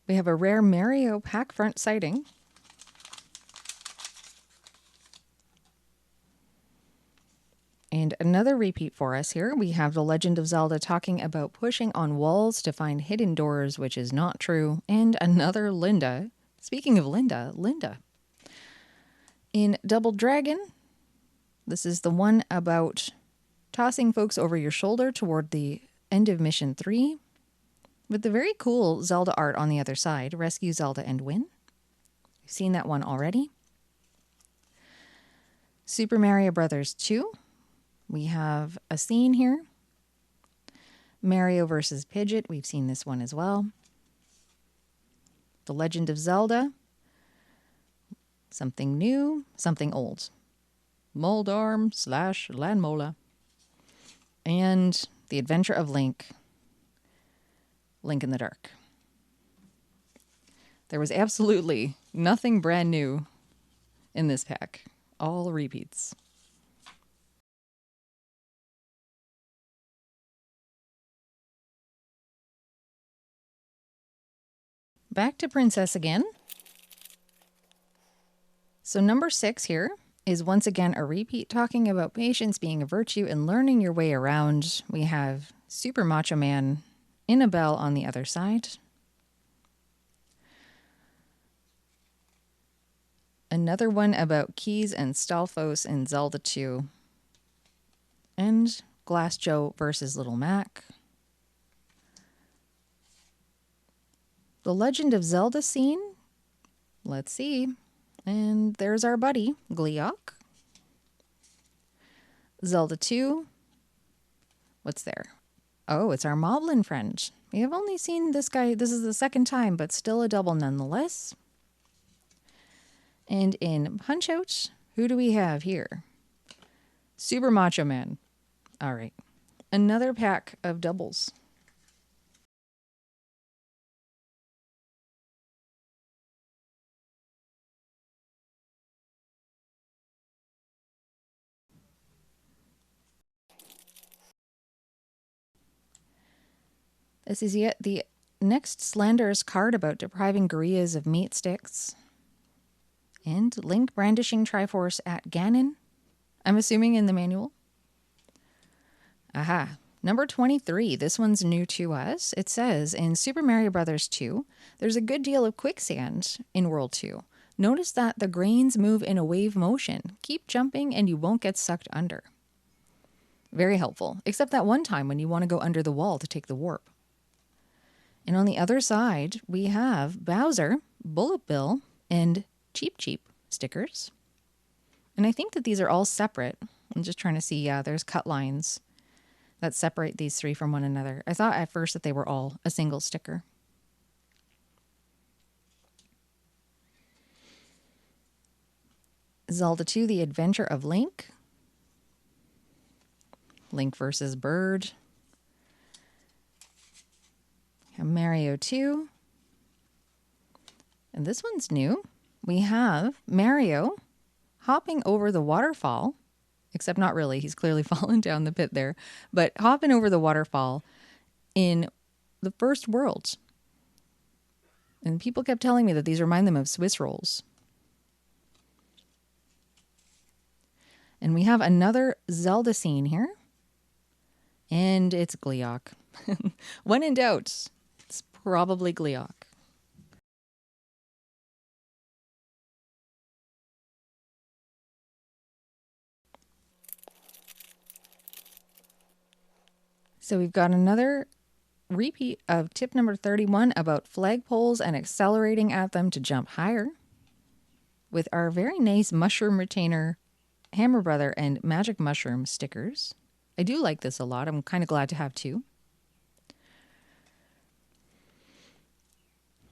We have a rare Mario pack front sighting. And another repeat for us here. We have The Legend of Zelda talking about pushing on walls to find hidden doors, which is not true. And another Linda. Speaking of Linda, Linda. In Double Dragon, this is the one about tossing folks over your shoulder toward the end of Mission 3. With the very cool Zelda art on the other side, Rescue Zelda and Win. We've seen that one already. Super Mario Brothers 2. We have a scene here. Mario versus Pidgeot. We've seen this one as well. The Legend of Zelda. Something new, something old. Moldarm / Lanmola. And The Adventure of Link. Link in the Dark. There was absolutely nothing brand new in this pack. All repeats. Back to Princess again. So number 6 here is once again a repeat talking about patience being a virtue and learning your way around. We have Super Macho Man in a bell on the other side. Another one about Keys and Stalfos in Zelda II. And Glass Joe versus Little Mac. The Legend of Zelda scene. Let's see. And there's our buddy, Gleeok. Zelda 2. What's there? Oh, it's our Moblin friend. We have only seen this guy. This is the second time, but still a double nonetheless. And in Punch-Out, who do we have here? Super Macho Man. All right. Another pack of doubles. This is yet the next slanderous card about depriving goriyas of meat sticks. And Link brandishing Triforce at Ganon. I'm assuming in the manual. Aha. Number 23, this one's new to us. It says, in Super Mario Bros. 2, there's a good deal of quicksand in World 2. Notice that the grains move in a wave motion. Keep jumping and you won't get sucked under. Very helpful, except that one time when you want to go under the wall to take the warp. And on the other side, we have Bowser, Bullet Bill, and Cheep Cheep stickers. And I think that these are all separate. I'm just trying to see, yeah, there's cut lines that separate these three from one another. I thought at first that they were all a single sticker. Zelda II, The Adventure of Link. Link versus Bird. Mario 2. And this one's new. We have Mario hopping over the waterfall, except not really. He's clearly fallen down the pit there. But hopping over the waterfall in the first world. And people kept telling me that these remind them of Swiss rolls. And we have another Zelda scene here. And it's Gleeok. When in doubt, it's probably Gleeok. So we've got another repeat of tip number 31 about flagpoles and accelerating at them to jump higher. With our very nice mushroom retainer, Hammer Brother, and Magic Mushroom stickers. I do like this a lot. I'm kind of glad to have two.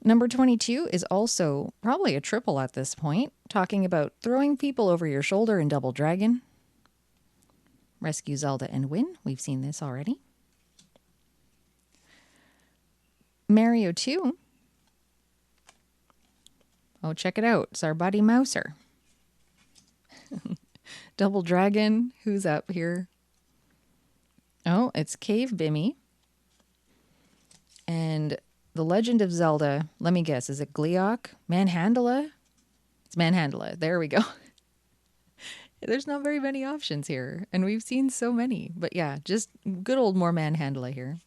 Number 22 is also probably a triple at this point, talking about throwing people over your shoulder in Double Dragon. Rescue Zelda and win. We've seen this already. Mario 2. Oh, check it out. It's our buddy Mouser. Double Dragon. Who's up here? Oh, it's Cave Bimmy. And the Legend of Zelda. Let me guess. Is it Gleeok? Manhandla? It's Manhandla. There we go. There's not very many options here. And we've seen so many. But yeah, just good old more Manhandla here.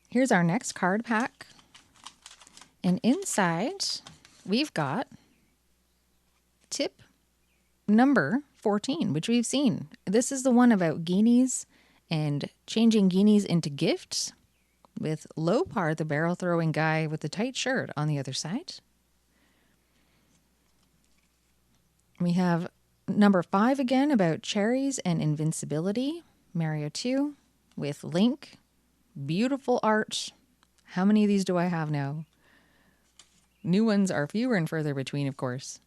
Here's our next card pack. And inside, we've got tip number 14, which we've seen. This is the one about guineas and changing guineas into gifts with Lopar, the barrel throwing guy with the tight shirt, on the other side. We have number 5 again about cherries and invincibility. Mario 2 with Link. Beautiful art. How many of these do I have now? New ones are fewer and further between, of course.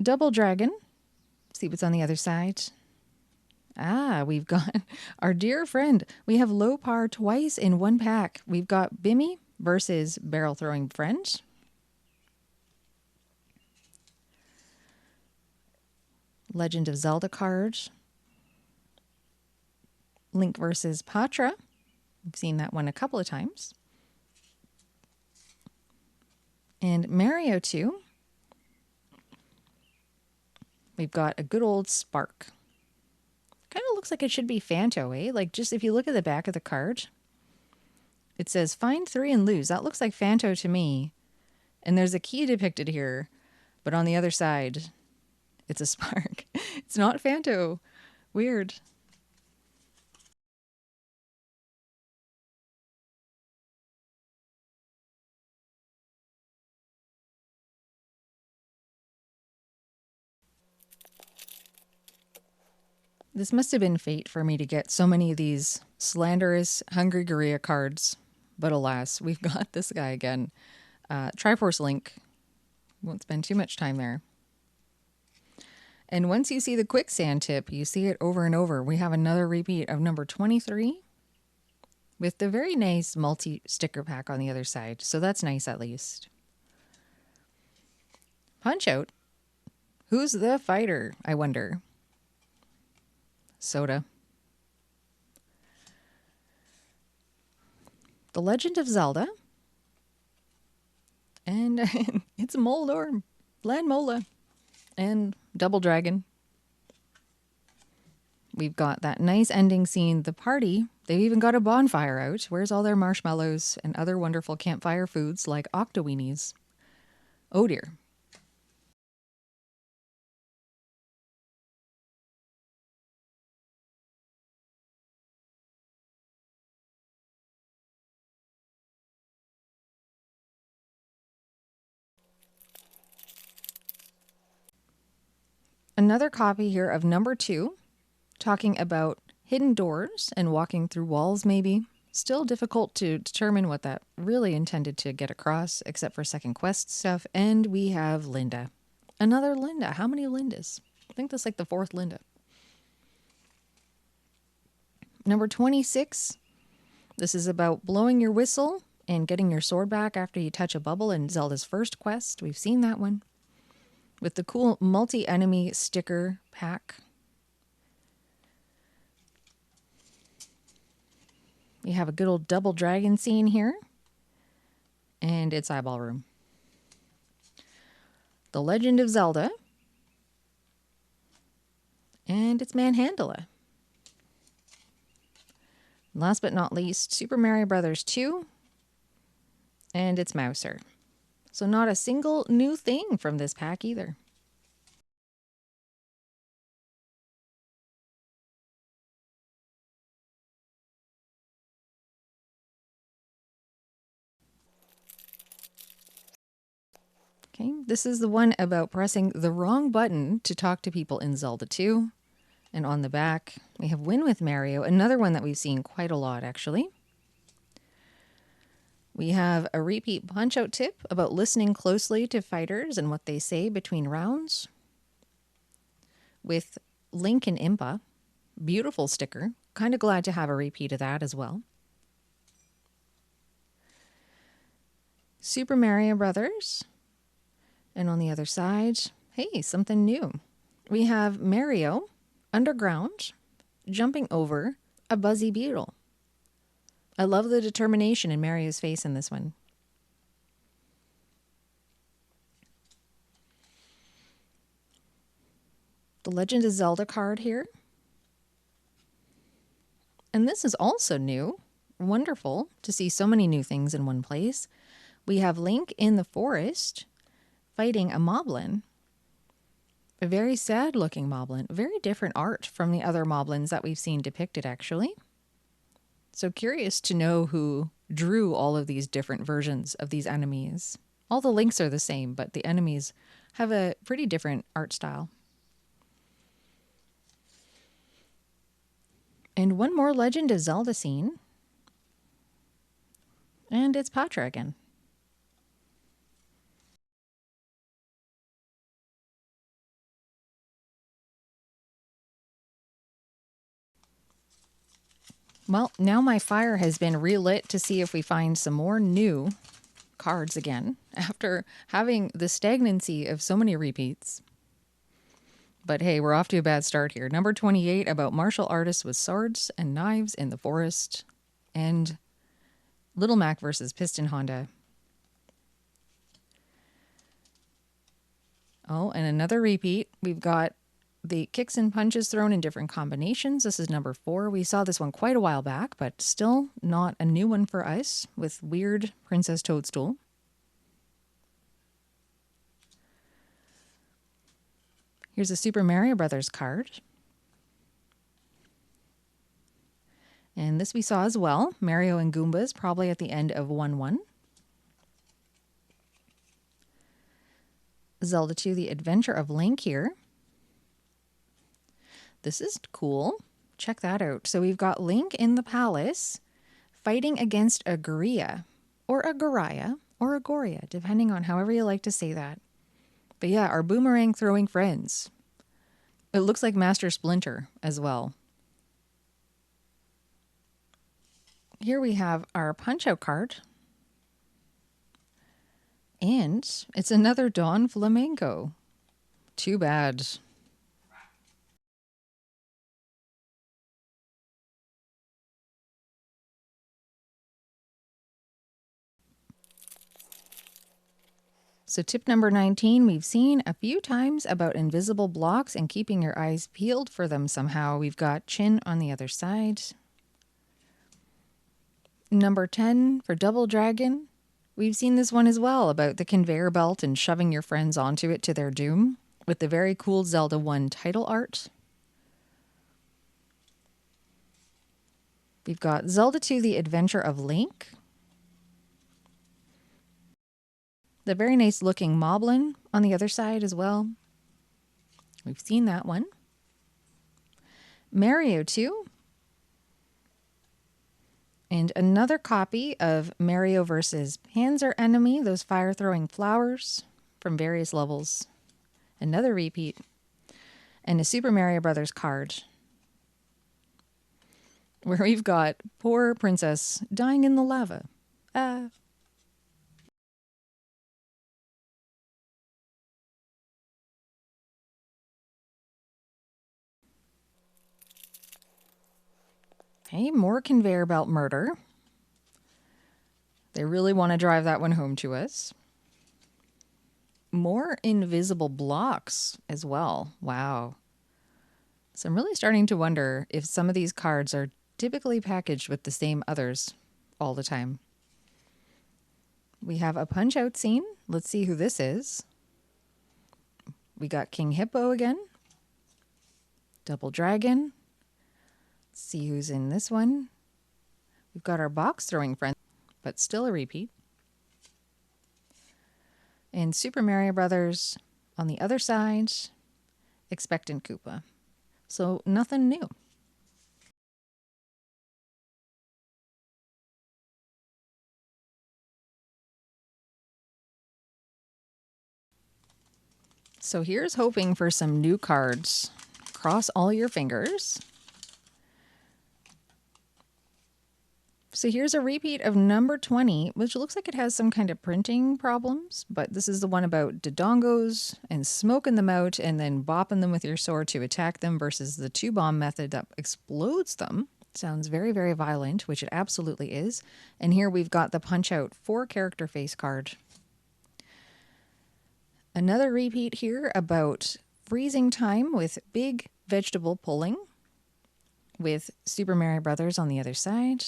Double Dragon. See what's on the other side. Ah, we've got our dear friend. We have Lopar twice in one pack. We've got Bimmy versus barrel throwing friend. Legend of Zelda card. Link versus Patra. We've seen that one a couple of times. And Mario 2. We've got a good old Spark. Kind of looks like it should be Phanto, eh? Like, just if you look at the back of the card, it says find 3 and lose. That looks like Phanto to me. And there's a key depicted here, but on the other side, it's a Spark. It's not Phanto. Weird. This must have been fate for me to get so many of these slanderous hungrygoriya cards. But alas, we've got this guy again. Triforce Link. Won't spend too much time there. And once you see the quicksand tip, you see it over and over. We have another repeat of number 23 with the very nice multi-sticker pack on the other side. So that's nice at least. Punch Out. Who's the fighter, I wonder? Soda. The Legend of Zelda. And it's Moldor, Land Mola, and Double Dragon. We've got that nice ending scene, the party. They've even got a bonfire out. Where's all their marshmallows and other wonderful campfire foods like octoweenies? Oh dear. Another copy here of number 2, talking about hidden doors and walking through walls maybe. Still difficult to determine what that really intended to get across, except for second quest stuff. And we have Linda. Another Linda. How many Lindas? I think that's like the 4th Linda. Number 26. This is about blowing your whistle and getting your sword back after you touch a bubble in Zelda's first quest. We've seen that one. With the cool multi-enemy sticker pack. We have a good old double dragon scene here. And it's Eyeball Room. The Legend of Zelda. And it's Manhandla. Last but not least, Super Mario Bros. 2. And it's Mouser. So not a single new thing from this pack either. Okay, this is the one about pressing the wrong button to talk to people in Zelda 2. And on the back, we have Win with Mario, another one that we've seen quite a lot actually. We have a repeat punch-out tip about listening closely to fighters and what they say between rounds. With Link and Impa. Beautiful sticker. Kind of glad to have a repeat of that as well. Super Mario Brothers. And on the other side, hey, something new. We have Mario underground jumping over a buzzy beetle. I love the determination in Mario's face in this one. The Legend of Zelda card here. And this is also new. Wonderful to see so many new things in one place. We have Link in the forest fighting a moblin. A very sad looking moblin. Very different art from the other moblins that we've seen depicted actually. So curious to know who drew all of these different versions of these enemies. All the links are the same, but the enemies have a pretty different art style. And one more Legend of Zelda scene. And it's Patra again. Well, now my fire has been relit to see if we find some more new cards again after having the stagnancy of so many repeats. But hey, we're off to a bad start here. Number 28 about martial artists with swords and knives in the forest. And Little Mac versus Piston Honda. Oh, and another repeat. We've got the kicks and punches thrown in different combinations. This is number 4. We saw this one quite a while back, but still not a new one for us with weird Princess Toadstool. Here's a Super Mario Brothers card. And this we saw as well. Mario and Goombas, probably at the end of 1-1. Zelda 2, The Adventure of Link here. This is cool. Check that out. So we've got Link in the palace fighting against a Goriya, or a Goriya, or a Goria, depending on however you like to say that. But yeah, our boomerang throwing friends. It looks like Master Splinter as well. Here we have our Punch-Out card. And it's another Don Flamenco. Too bad. So tip number 19, we've seen a few times about invisible blocks and keeping your eyes peeled for them somehow. We've got chin on the other side. Number 10 for Double Dragon. We've seen this one as well about the conveyor belt and shoving your friends onto it to their doom with the very cool Zelda 1 title art. We've got Zelda II, The Adventure of Link. The very nice looking Moblin on the other side as well. We've seen that one. Mario 2. And another copy of Mario vs. Panzer Enemy, those fire-throwing flowers from various levels. Another repeat. And a Super Mario Brothers card, where we've got poor princess dying in the lava. Hey, more conveyor belt murder. They really want to drive that one home to us. More invisible blocks as well. Wow. So I'm really starting to wonder if some of these cards are typically packaged with the same others all the time. We have a Punch-Out scene. Let's see who this is. We got King Hippo again. Double Dragon. Let's see who's in this one. We've got our box throwing friend, but still a repeat. And Super Mario Brothers on the other side, Expectant Koopa. So nothing new. So here's hoping for some new cards. Cross all your fingers. So here's a repeat of number 20, which looks like it has some kind of printing problems, but this is the one about dodongos and smoking them out and then bopping them with your sword to attack them versus the 2-bomb method that explodes them. Sounds very, very violent, which it absolutely is. And here we've got the Punch-Out 4-character face card. Another repeat here about freezing time with big vegetable pulling with Super Mario Brothers on the other side.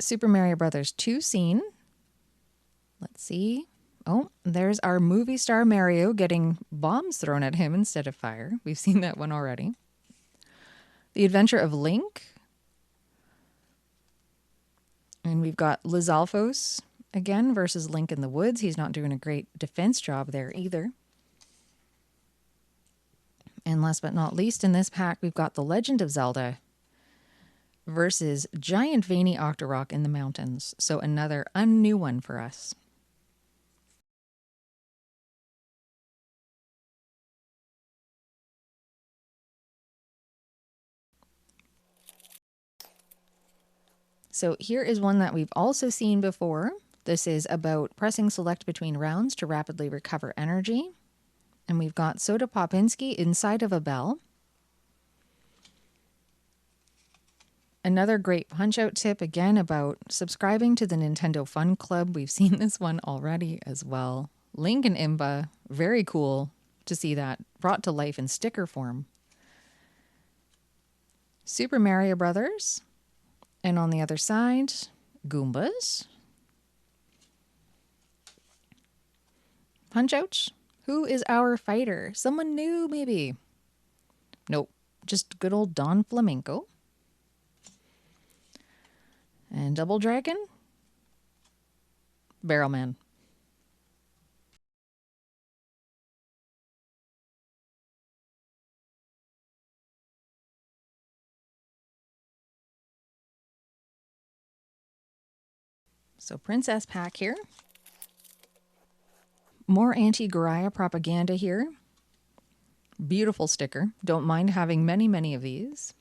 Super Mario Brothers 2 scene. Let's see. Oh, there's our movie star Mario getting bombs thrown at him instead of fire. We've seen that one already. The Adventure of Link. And we've got Lizalfos again versus Link in the Woods. He's not doing a great defense job there either. And last but not least in this pack, we've got The Legend of Zelda versus Giant Veiny Octorok in the Mountains. So another unnew one for us. So here is one that we've also seen before. This is about pressing select between rounds to rapidly recover energy. And we've got Soda Popinski inside of a bell. Another great Punch-Out tip, again, about subscribing to the Nintendo Fun Club. We've seen this one already as well. Link and Imba, very cool to see that brought to life in sticker form. Super Mario Brothers. And on the other side, Goombas. Punch-Out. Who is our fighter? Someone new, maybe? Nope, just good old Don Flamenco. And Double Dragon? Barrelman. So Princess pack here. More hungrygoriya propaganda here. Beautiful sticker. Don't mind having many, many of these.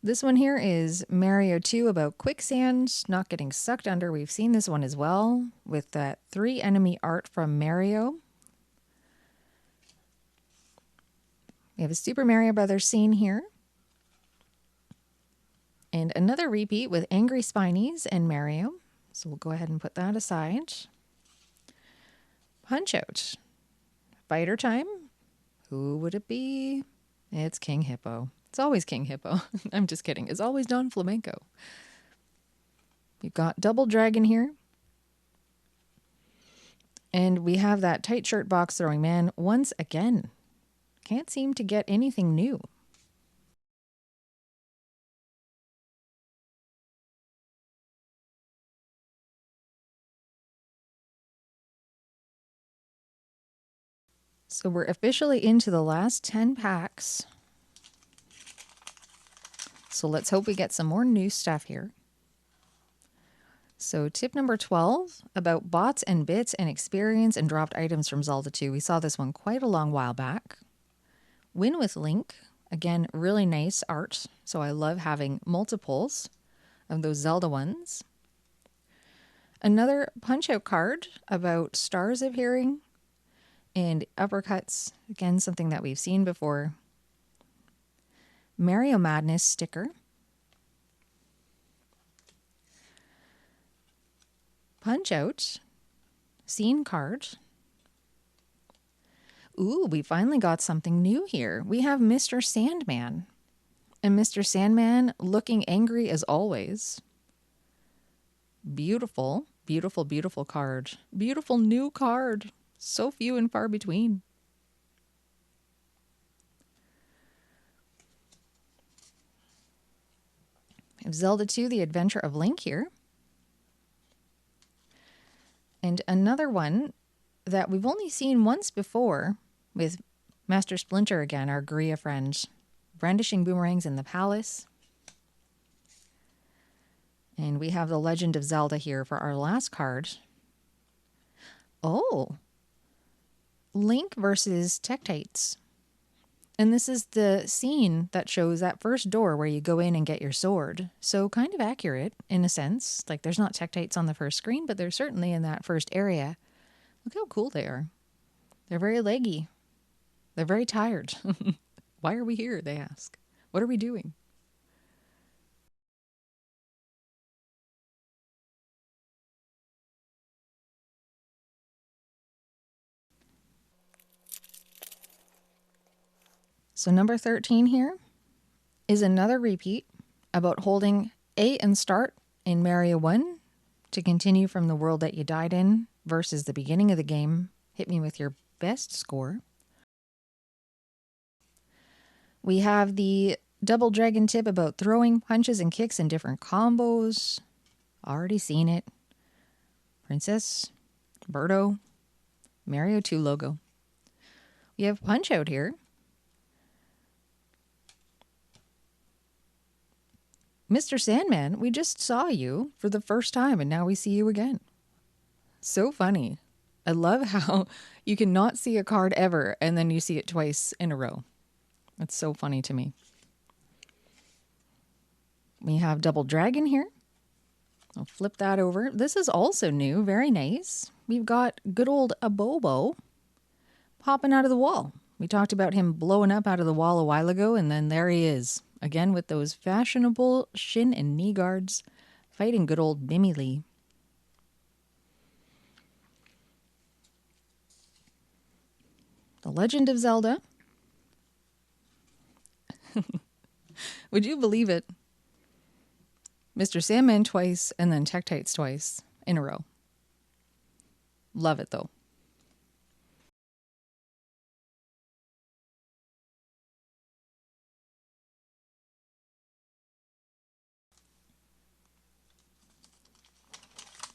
This one here is Mario 2 about quicksand, not getting sucked under. We've seen this one as well with that 3 enemy art from Mario. We have a Super Mario Brothers scene here. And another repeat with Angry Spinies and Mario. So we'll go ahead and put that aside. Punch Out. Fighter time. Who would it be? It's King Hippo. It's always King Hippo. I'm just kidding. It's always Don Flamenco. You've got Double Dragon here. And we have that tight shirt box throwing man once again. Can't seem to get anything new. So we're officially into the last 10 packs. So let's hope we get some more new stuff here. So tip number 12, about bots and bits and experience and dropped items from Zelda 2. We saw this one quite a long while back. Win with Link. Again, really nice art. So I love having multiples of those Zelda ones. Another Punch-Out card about stars appearing and uppercuts. Again, something that we've seen before. Mario Madness sticker. Punch-Out. Scene card. Ooh, we finally got something new here. We have Mr. Sandman. And Mr. Sandman looking angry as always. Beautiful, beautiful, beautiful card. Beautiful new card. So few and far between. Zelda 2, The Adventure of Link here. And another one that we've only seen once before with Master Splinter again, our Goriya friend, brandishing boomerangs in the palace. And we have the Legend of Zelda here for our last card. Oh, Link versus Tektites. And this is the scene that shows that first door where you go in and get your sword. So kind of accurate in a sense. Like there's not Tektites on the first screen, but they're certainly in that first area. Look how cool they are. They're very leggy. They're very tired. Why are we here, they ask. What are we doing? So number 13 here is another repeat about holding A and start in Mario 1 to continue from the world that you died in versus the beginning of the game. Hit me with your best score. We have the Double Dragon tip about throwing punches and kicks in different combos. Already seen it. Princess, Birdo, Mario 2 logo. We have Punch Out here. Mr. Sandman, we just saw you for the first time and now we see you again. So funny. I love how you cannot see a card ever and then you see it twice in a row. That's so funny to me. We have Double Dragon here. I'll flip that over. This is also new. Very nice. We've got good old Abobo popping out of the wall. We talked about him blowing up out of the wall a while ago, and then there he is. Again with those fashionable shin and knee guards, fighting good old Bimmy Lee. The Legend of Zelda. Would you believe it? Mr. Sandman twice and then Tektites twice in a row. Love it though.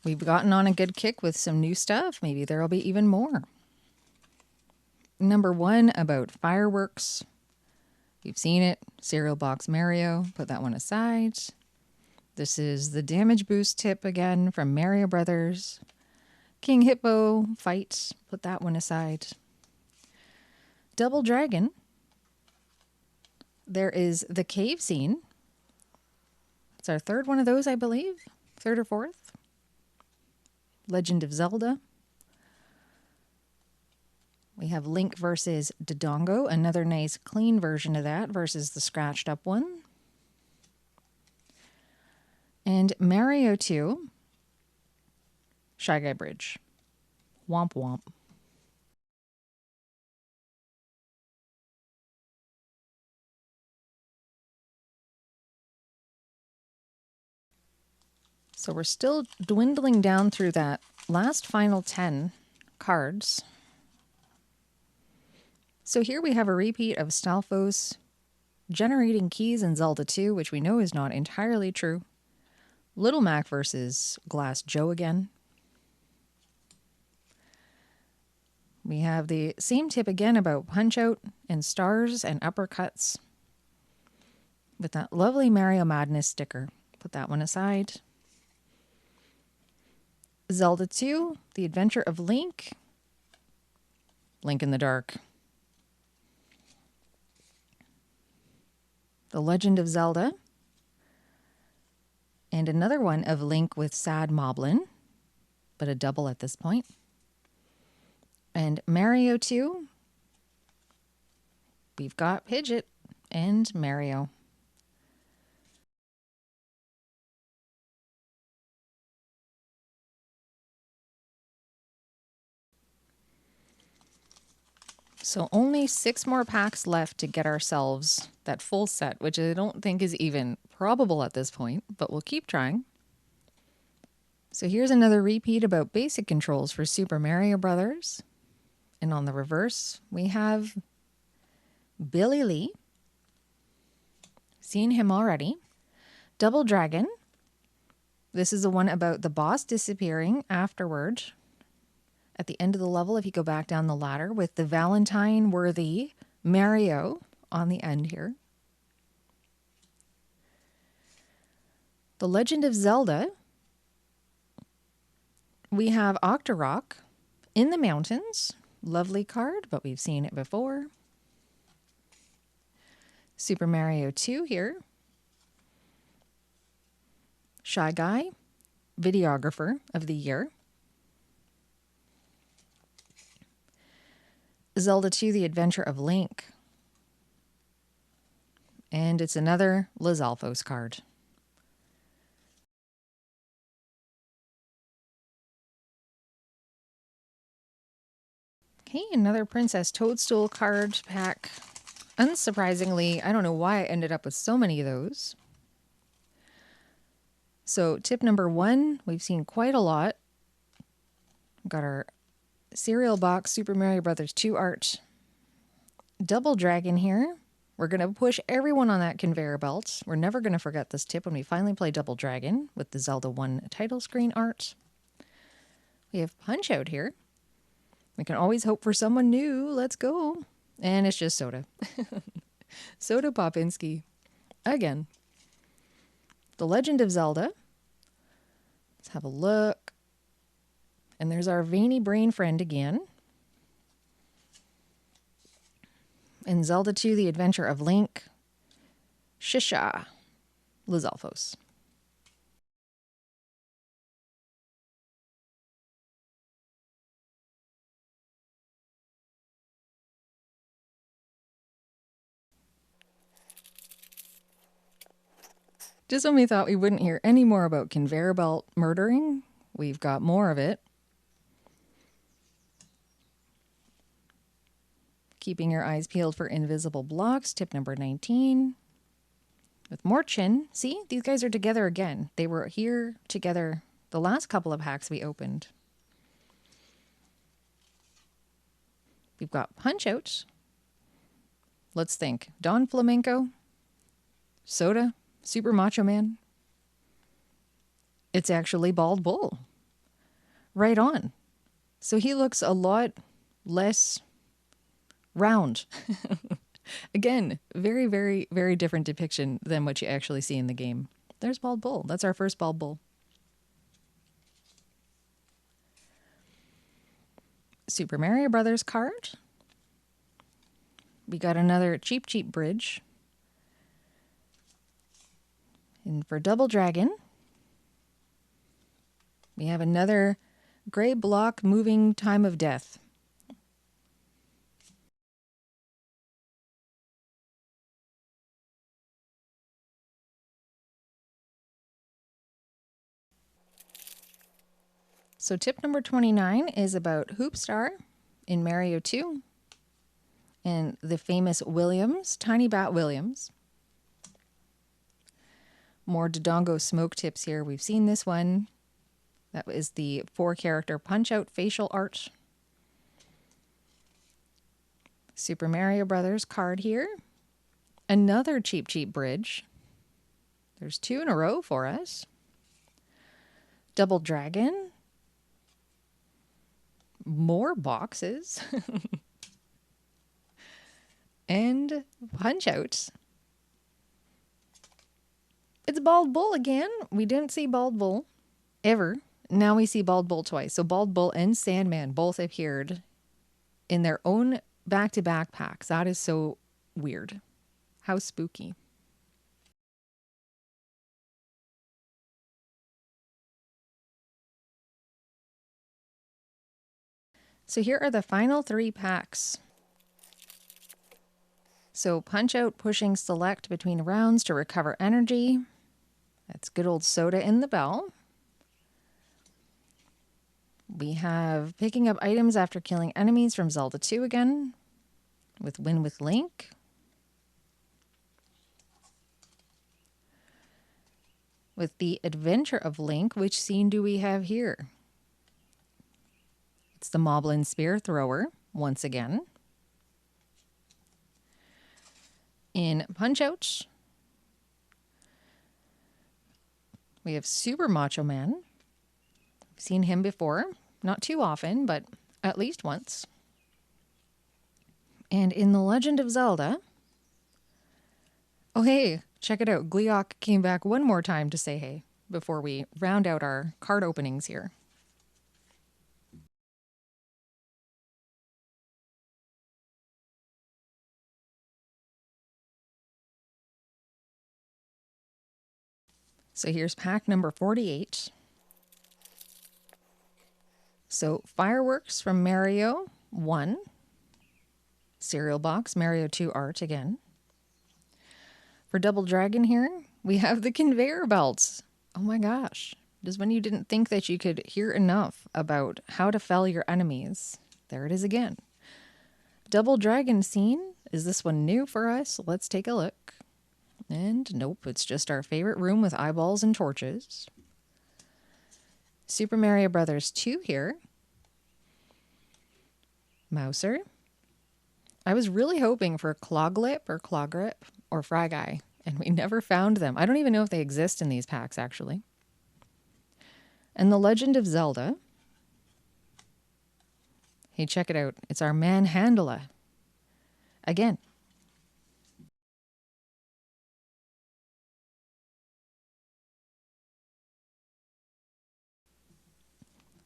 We've gotten on a good kick with some new stuff. Maybe there'll be even more. Number 1 about fireworks. You've seen it. Cereal Box Mario. Put that one aside. This is the damage boost tip again from Mario Brothers. King Hippo fight. Put that one aside. Double Dragon. There is the cave scene. It's our third one of those, I believe. Third or fourth. Legend of Zelda. We have Link versus Dodongo, another nice clean version of that versus the scratched up one. And Mario 2, Shy Guy Bridge. Womp womp. So we're still dwindling down through that last final 10 cards. So here we have a repeat of Stalfos generating keys in Zelda 2, which we know is not entirely true. Little Mac versus Glass Joe again. We have the same tip again about Punch-Out and stars and uppercuts with that lovely Mario Madness sticker. Put that one aside. Zelda 2, The Adventure of Link. Link in the Dark. The Legend of Zelda. And another one of Link with Sad Moblin, but a double at this point. And Mario 2, we've got Pidgeot and Mario. So only 6 more packs left to get ourselves that full set, which I don't think is even probable at this point, but we'll keep trying. So here's another repeat about basic controls for Super Mario Brothers. And on the reverse, we have Billy Lee. Seen him already. Double Dragon. This is the one about the boss disappearing afterward. At the end of the level, if you go back down the ladder, with the Valentine-worthy Mario on the end here. The Legend of Zelda. We have Octorok in the mountains. Lovely card, but we've seen it before. Super Mario 2 here. Shy Guy, Videographer of the Year. Zelda 2, The Adventure of Link. And it's another Lizalfos card. Okay, another Princess Toadstool card pack. Unsurprisingly, I don't know why I ended up with so many of those. So tip number 1, we've seen quite a lot. We've got our cereal box Super Mario Brothers 2 art. Double Dragon here. We're going to push everyone on that conveyor belt. We're never going to forget this tip when we finally play Double Dragon with the Zelda 1 title screen art. We have Punch-Out here. We can always hope for someone new. Let's go. And it's just Soda. Soda Popinski. Again. The Legend of Zelda. Let's have a look. And there's our veiny brain friend again. In Zelda 2, The Adventure of Link. Shisha. Lizalfos. Just when we thought we wouldn't hear any more about conveyor belt murdering, we've got more of it. Keeping your eyes peeled for invisible blocks, tip number 19. With more chin. See, these guys are together again. They were here together the last couple of hacks we opened. We've got Punch-Out. Let's think. Don Flamenco. Soda. Super Macho Man. It's actually Bald Bull. Right on. So he looks a lot less round. Again, very, very, very different depiction than what you actually see in the game. There's Bald Bull. That's our first Bald Bull. Super Mario Brothers card. We got another Cheap Cheap Bridge. And for Double Dragon, we have another gray block moving Time of Death. So tip number 29 is about Hoopstar in Mario 2 and the famous Williams, Tiny Bat Williams. More Dodongo smoke tips here. We've seen this one. That is the 4-character Punch-Out facial art. Super Mario Brothers card here. Another Cheep Cheep bridge. There's 2 in a row for us. Double Dragon. More boxes. And Punch-Out. It's Bald Bull again. We didn't see Bald Bull ever. Now we see Bald Bull twice. So Bald Bull and Sandman both appeared in their own back-to-back packs. That is so weird. How spooky. So here are the final 3 packs. So Punch-Out pushing select between rounds to recover energy. That's good old Soda in the bell. We have picking up items after killing enemies from Zelda 2 again, with Win with Link. With the Adventure of Link, which scene do we have here? It's the Moblin Spear Thrower, once again. In Punch-Out, we have Super Macho Man. We've seen him before. Not too often, but at least once. And in The Legend of Zelda... Oh, hey, check it out. Gleeok came back one more time to say hey before we round out our card openings here. So here's pack number 48. So Fireworks from Mario 1. Cereal box, Mario 2 art again. For Double Dragon here, we have the conveyor belts. Oh my gosh. Just when you didn't think that you could hear enough about how to fell your enemies. There it is again. Double Dragon scene. Is this one new for us? Let's take a look. And nope, it's just our favorite room with eyeballs and torches. Super Mario Brothers 2 here. Mouser. I was really hoping for Cloglip or Clogrip or Frageye, and we never found them. I don't even know if they exist in these packs, actually. And The Legend of Zelda. Hey, check it out. It's our Manhandla. Again.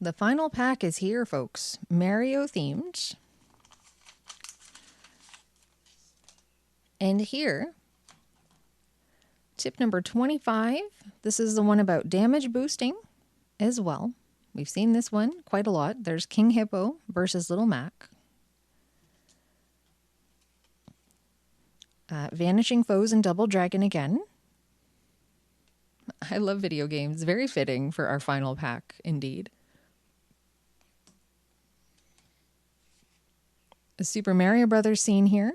The final pack is here, folks. Mario themed. And here, tip number 25. This is the one about damage boosting as well. We've seen this one quite a lot. There's King Hippo versus Little Mac. Vanishing Foes and Double Dragon again. I love video games. Very fitting for our final pack, indeed. A Super Mario Brothers scene here.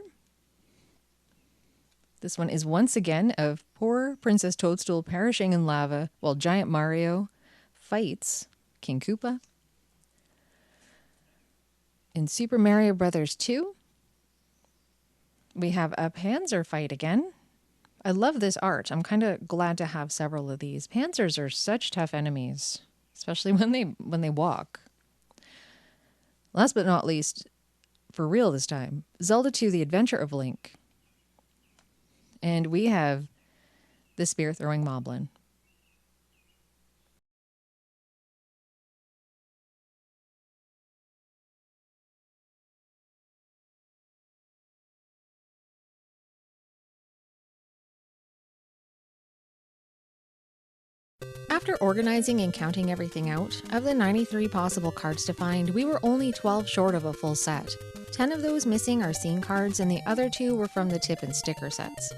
This one is once again of poor Princess Toadstool perishing in lava while Giant Mario fights King Koopa. In Super Mario Brothers 2, we have a Panzer fight again. I love this art. I'm kind of glad to have several of these. Panzers are such tough enemies, especially when they walk. Last but not least, for real this time, Zelda II: The Adventure of Link. And we have the spear-throwing Moblin. After organizing and counting everything out, of the 93 possible cards to find, we were only 12 short of a full set. 10 of those missing are scene cards, and the other 2 were from the tip and sticker sets.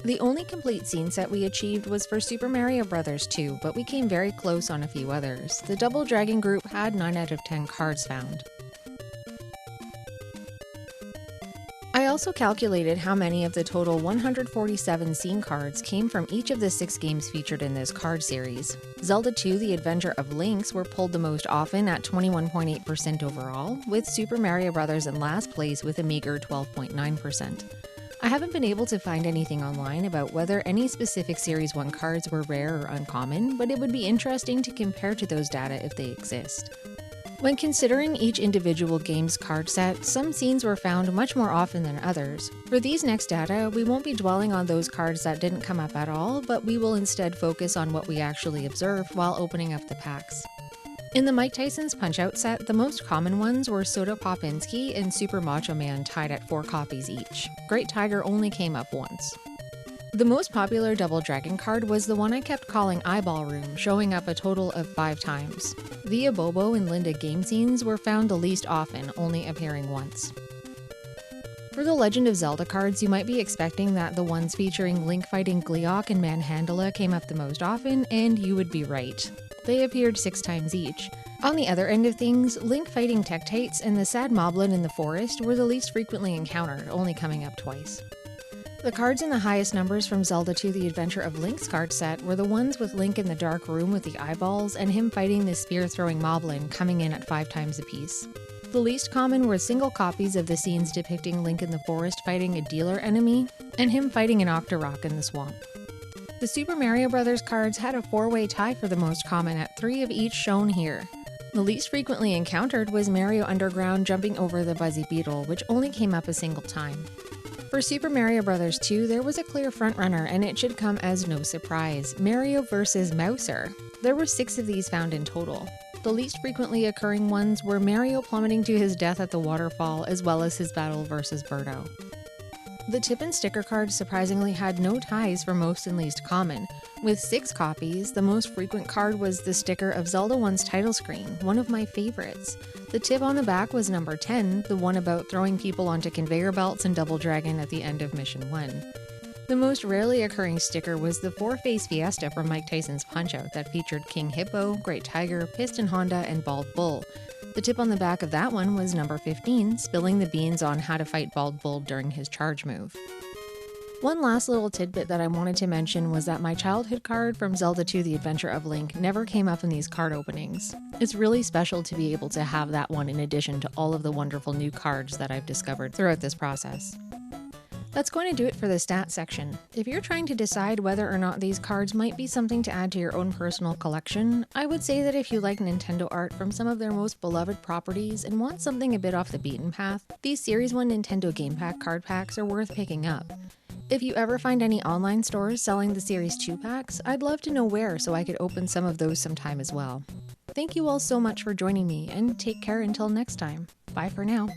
The only complete scene set we achieved was for Super Mario Bros. 2, but we came very close on a few others. The Double Dragon group had 9 out of 10 cards found. I also calculated how many of the total 147 scene cards came from each of the 6 games featured in this card series. Zelda II: The Adventure of Links were pulled the most often at 21.8% overall, with Super Mario Bros. In last place with a meager 12.9%. I haven't been able to find anything online about whether any specific Series 1 cards were rare or uncommon, but it would be interesting to compare to those data if they exist. When considering each individual game's card set, some scenes were found much more often than others. For these next data, we won't be dwelling on those cards that didn't come up at all, but we will instead focus on what we actually observed while opening up the packs. In the Mike Tyson's Punch-Out set, the most common ones were Soda Popinski and Super Macho Man tied at 4 copies each. Great Tiger only came up once. The most popular Double Dragon card was the one I kept calling Eyeball Room, showing up a total of 5 times. Via Bobo and Linda game scenes were found the least often, only appearing once. For the Legend of Zelda cards, you might be expecting that the ones featuring Link fighting Gleeok and Manhandla came up the most often, and you would be right. They appeared 6 times each. On the other end of things, Link fighting Tektites and the Sad Moblin in the forest were the least frequently encountered, only coming up twice. The cards in the highest numbers from Zelda II: The Adventure of Link's card set were the ones with Link in the dark room with the eyeballs and him fighting the spear-throwing Moblin, coming in at 5 times apiece. The least common were single copies of the scenes depicting Link in the forest fighting a dealer enemy, and him fighting an Octorok in the swamp. The Super Mario Bros. Cards had a 4-way tie for the most common at 3 of each shown here. The least frequently encountered was Mario Underground jumping over the Buzzy Beetle, which only came up a single time. For Super Mario Bros. 2, there was a clear frontrunner, and it should come as no surprise: Mario vs. Mouser. There were 6 of these found in total. The least frequently occurring ones were Mario plummeting to his death at the waterfall, as well as his battle versus Birdo. The tip and sticker cards surprisingly had no ties for most and least common. With 6 copies, the most frequent card was the sticker of Zelda 1's title screen, one of my favorites. The tip on the back was number 10, the one about throwing people onto conveyor belts in Double Dragon at the end of Mission 1. The most rarely occurring sticker was the 4-Face Fiesta from Mike Tyson's Punch-Out that featured King Hippo, Great Tiger, Piston Honda, and Bald Bull. The tip on the back of that one was number 15, spilling the beans on how to fight Bald Bull during his charge move. One last little tidbit that I wanted to mention was that my childhood card from Zelda II: The Adventure of Link never came up in these card openings. It's really special to be able to have that one in addition to all of the wonderful new cards that I've discovered throughout this process. That's going to do it for the stats section. If you're trying to decide whether or not these cards might be something to add to your own personal collection, I would say that if you like Nintendo art from some of their most beloved properties and want something a bit off the beaten path, these Series 1 Nintendo Game Pack card packs are worth picking up. If you ever find any online stores selling the Series 2 packs, I'd love to know where so I could open some of those sometime as well. Thank you all so much for joining me, and take care until next time. Bye for now.